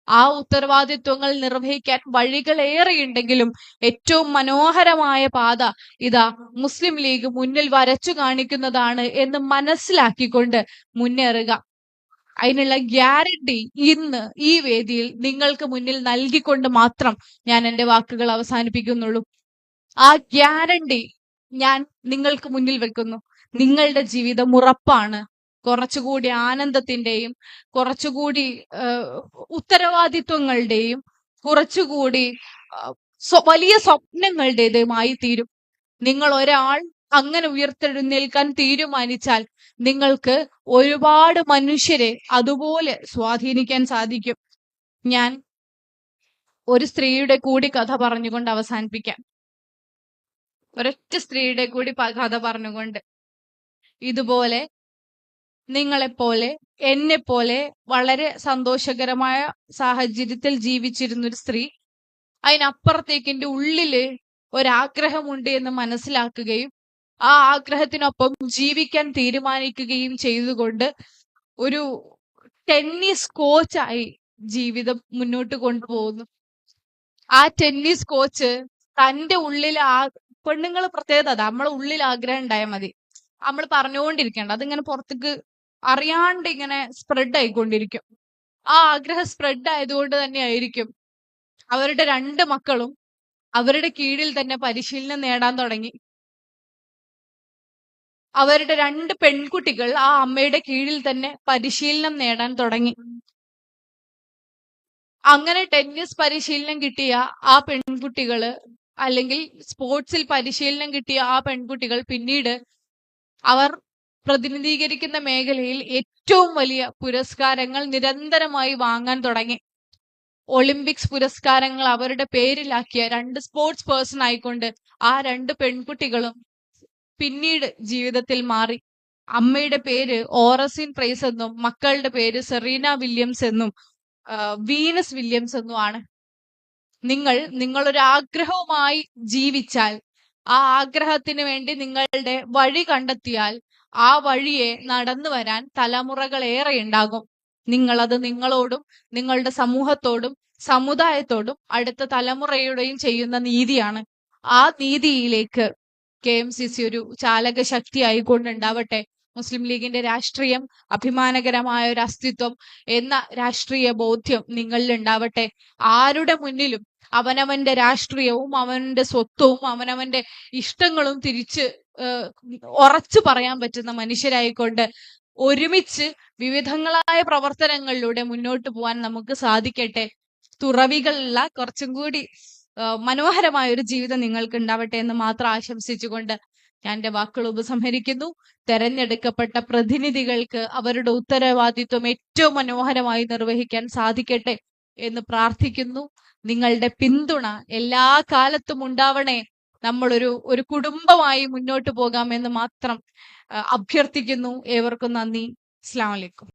ആ ഉത്തരവാദിത്വങ്ങൾ നിർവഹിക്കാൻ വഴികൾ ഏറെയുണ്ടെങ്കിലും ഏറ്റവും മനോഹരമായ പാത ഇതാ മുസ്ലിം ലീഗ് മുന്നിൽ വരച്ചു കാണിക്കുന്നതാണ് എന്ന് മനസ്സിലാക്കിക്കൊണ്ട് മുന്നേറുക. അതിനുള്ള ഗ്യാരണ്ടി ഇന്ന് ഈ വേദിയിൽ നിങ്ങൾക്ക് മുന്നിൽ നൽകിക്കൊണ്ട് മാത്രം ഞാൻ എൻ്റെ വാക്കുകൾ അവസാനിപ്പിക്കുന്നുള്ളൂ. ആ ഗ്യാരണ്ടി ഞാൻ നിങ്ങൾക്ക് മുന്നിൽ വെക്കുന്നു. നിങ്ങളുടെ ജീവിതം ഉറപ്പാണ്. കുറച്ചുകൂടി ആനന്ദത്തിന്റെയും കുറച്ചുകൂടി ഉത്തരവാദിത്വങ്ങളുടെയും കുറച്ചുകൂടി വലിയ സ്വപ്നങ്ങളുടേതുമായി തീരും. നിങ്ങൾ ഒരാൾ അങ്ങനെ ഉയർത്തെഴുന്നേൽക്കാൻ തീരുമാനിച്ചാൽ നിങ്ങൾക്ക് ഒരുപാട് മനുഷ്യരെ അതുപോലെ സ്വാധീനിക്കാൻ സാധിക്കും. ഞാൻ ഒരു സ്ത്രീയുടെ കൂടി കഥ പറഞ്ഞുകൊണ്ട് അവസാനിപ്പിക്കാം. ഒരൊറ്റ സ്ത്രീയുടെ കൂടി കഥ പറഞ്ഞുകൊണ്ട്, ഇതുപോലെ നിങ്ങളെപ്പോലെ എന്നെപ്പോലെ വളരെ സന്തോഷകരമായ സാഹചര്യത്തിൽ ജീവിച്ചിരുന്നൊരു സ്ത്രീ അതിനപ്പുറത്തേക്ക് എൻ്റെ ഉള്ളില് ഒരാഗ്രഹമുണ്ട് എന്ന് മനസ്സിലാക്കുകയും ആ ആഗ്രഹത്തിനൊപ്പം ജീവിക്കാൻ തീരുമാനിക്കുകയും ചെയ്തുകൊണ്ട് ഒരു ടെന്നീസ് കോച്ചായി ജീവിതം മുന്നോട്ട് കൊണ്ടുപോകുന്നു. ആ ടെന്നീസ് കോച്ച് തൻ്റെ ഉള്ളിൽ പെണ്ണുങ്ങൾ പ്രത്യേകത നമ്മളെ ഉള്ളിൽ ആഗ്രഹം ഉണ്ടായാൽ മതി, നമ്മൾ പറഞ്ഞുകൊണ്ടിരിക്കേണ്ട, അതിങ്ങനെ പുറത്തേക്ക് അറിയാണ്ട് ഇങ്ങനെ സ്പ്രെഡ് ആയിക്കൊണ്ടിരിക്കും. ആ ആഗ്രഹം സ്പ്രെഡ് ആയതുകൊണ്ട് തന്നെ ആയിരിക്കും അവരുടെ 2 മക്കളും അവരുടെ കീഴിൽ തന്നെ പരിശീലനം നേടാൻ തുടങ്ങി. അവരുടെ 2 പെൺകുട്ടികൾ ആ അമ്മയുടെ കീഴിൽ തന്നെ പരിശീലനം നേടാൻ തുടങ്ങി. അങ്ങനെ ടെന്നീസ് പരിശീലനം കിട്ടിയ ആ പെൺകുട്ടികള് അല്ലെങ്കിൽ സ്പോർട്സിൽ പരിശീലനം കിട്ടിയ ആ പെൺകുട്ടികൾ പിന്നീട് അവർ പ്രതിനിധീകരിക്കുന്ന മേഖലയിൽ ഏറ്റവും വലിയ പുരസ്കാരങ്ങൾ നിരന്തരമായി വാങ്ങാൻ തുടങ്ങി. ഒളിമ്പിക്സ് പുരസ്കാരങ്ങൾ അവരുടെ പേരിലാക്കിയ 2 സ്പോർട്സ് പേഴ്സൺ ആയിക്കൊണ്ട് ആ 2 പെൺകുട്ടികളും പിന്നീട് ജീവിതത്തിൽ മാറി. അമ്മയുടെ പേര് ഓറസിൻ പ്രൈസ് എന്നും മക്കളുടെ പേര് സെറീന വില്യംസ് എന്നും വീനസ് വില്യംസ് എന്നും ആണ്. നിങ്ങളൊരു ആഗ്രഹവുമായി ജീവിച്ചാൽ, ആ ആഗ്രഹത്തിന് വേണ്ടി നിങ്ങളുടെ വഴി കണ്ടെത്തിയാൽ, ആ വഴിയെ നടന്നു വരാൻ തലമുറകൾ ഏറെ ഉണ്ടാകും. നിങ്ങളത് നിങ്ങളോടും നിങ്ങളുടെ സമൂഹത്തോടും സമുദായത്തോടും അടുത്ത തലമുറയുടെയും ചെയ്യുന്ന നീതിയാണ്. ആ നീതിയിലേക്ക് KMCC ഒരു ചാലക ശക്തി ആയിക്കൊണ്ടുണ്ടാവട്ടെ. മുസ്ലിം ലീഗിന്റെ രാഷ്ട്രീയം അഭിമാനകരമായ ഒരു അസ്തിത്വം എന്ന രാഷ്ട്രീയ ബോധ്യം നിങ്ങളിൽ ഉണ്ടാവട്ടെ. ആരുടെ മുന്നിലും അവനവന്റെ രാഷ്ട്രീയവും അവന്റെ സ്വത്വവും അവനവന്റെ ഇഷ്ടങ്ങളും തിരിച്ച് ഉറച്ചു പറയാൻ പറ്റുന്ന മനുഷ്യരായിക്കൊണ്ട് ഒരുമിച്ച് വിവിധങ്ങളായ പ്രവർത്തനങ്ങളിലൂടെ മുന്നോട്ട് പോകാൻ നമുക്ക് സാധിക്കട്ടെ. തുറവികളുള്ള കുറച്ചും കൂടി മനോഹരമായ ഒരു ജീവിതം നിങ്ങൾക്ക് ഉണ്ടാവട്ടെ എന്ന് മാത്രം ആശംസിച്ചുകൊണ്ട് ഞാൻ എന്റെ വാക്കുകൾ ഉപസംഹരിക്കുന്നു. തെരഞ്ഞെടുക്കപ്പെട്ട പ്രതിനിധികൾക്ക് അവരുടെ ഉത്തരവാദിത്വം ഏറ്റവും മനോഹരമായി നിർവഹിക്കാൻ സാധിക്കട്ടെ എന്ന് പ്രാർത്ഥിക്കുന്നു. നിങ്ങളുടെ പിന്തുണ എല്ലാ കാലത്തും ഉണ്ടാവണേ. ഒരു കുടുംബമായി മുന്നോട്ട് പോകാമെന്ന് മാത്രം അഭ്യർത്ഥിക്കുന്നു. ഏവർക്കും നന്ദി. അസ്സലാമു അലൈക്കും.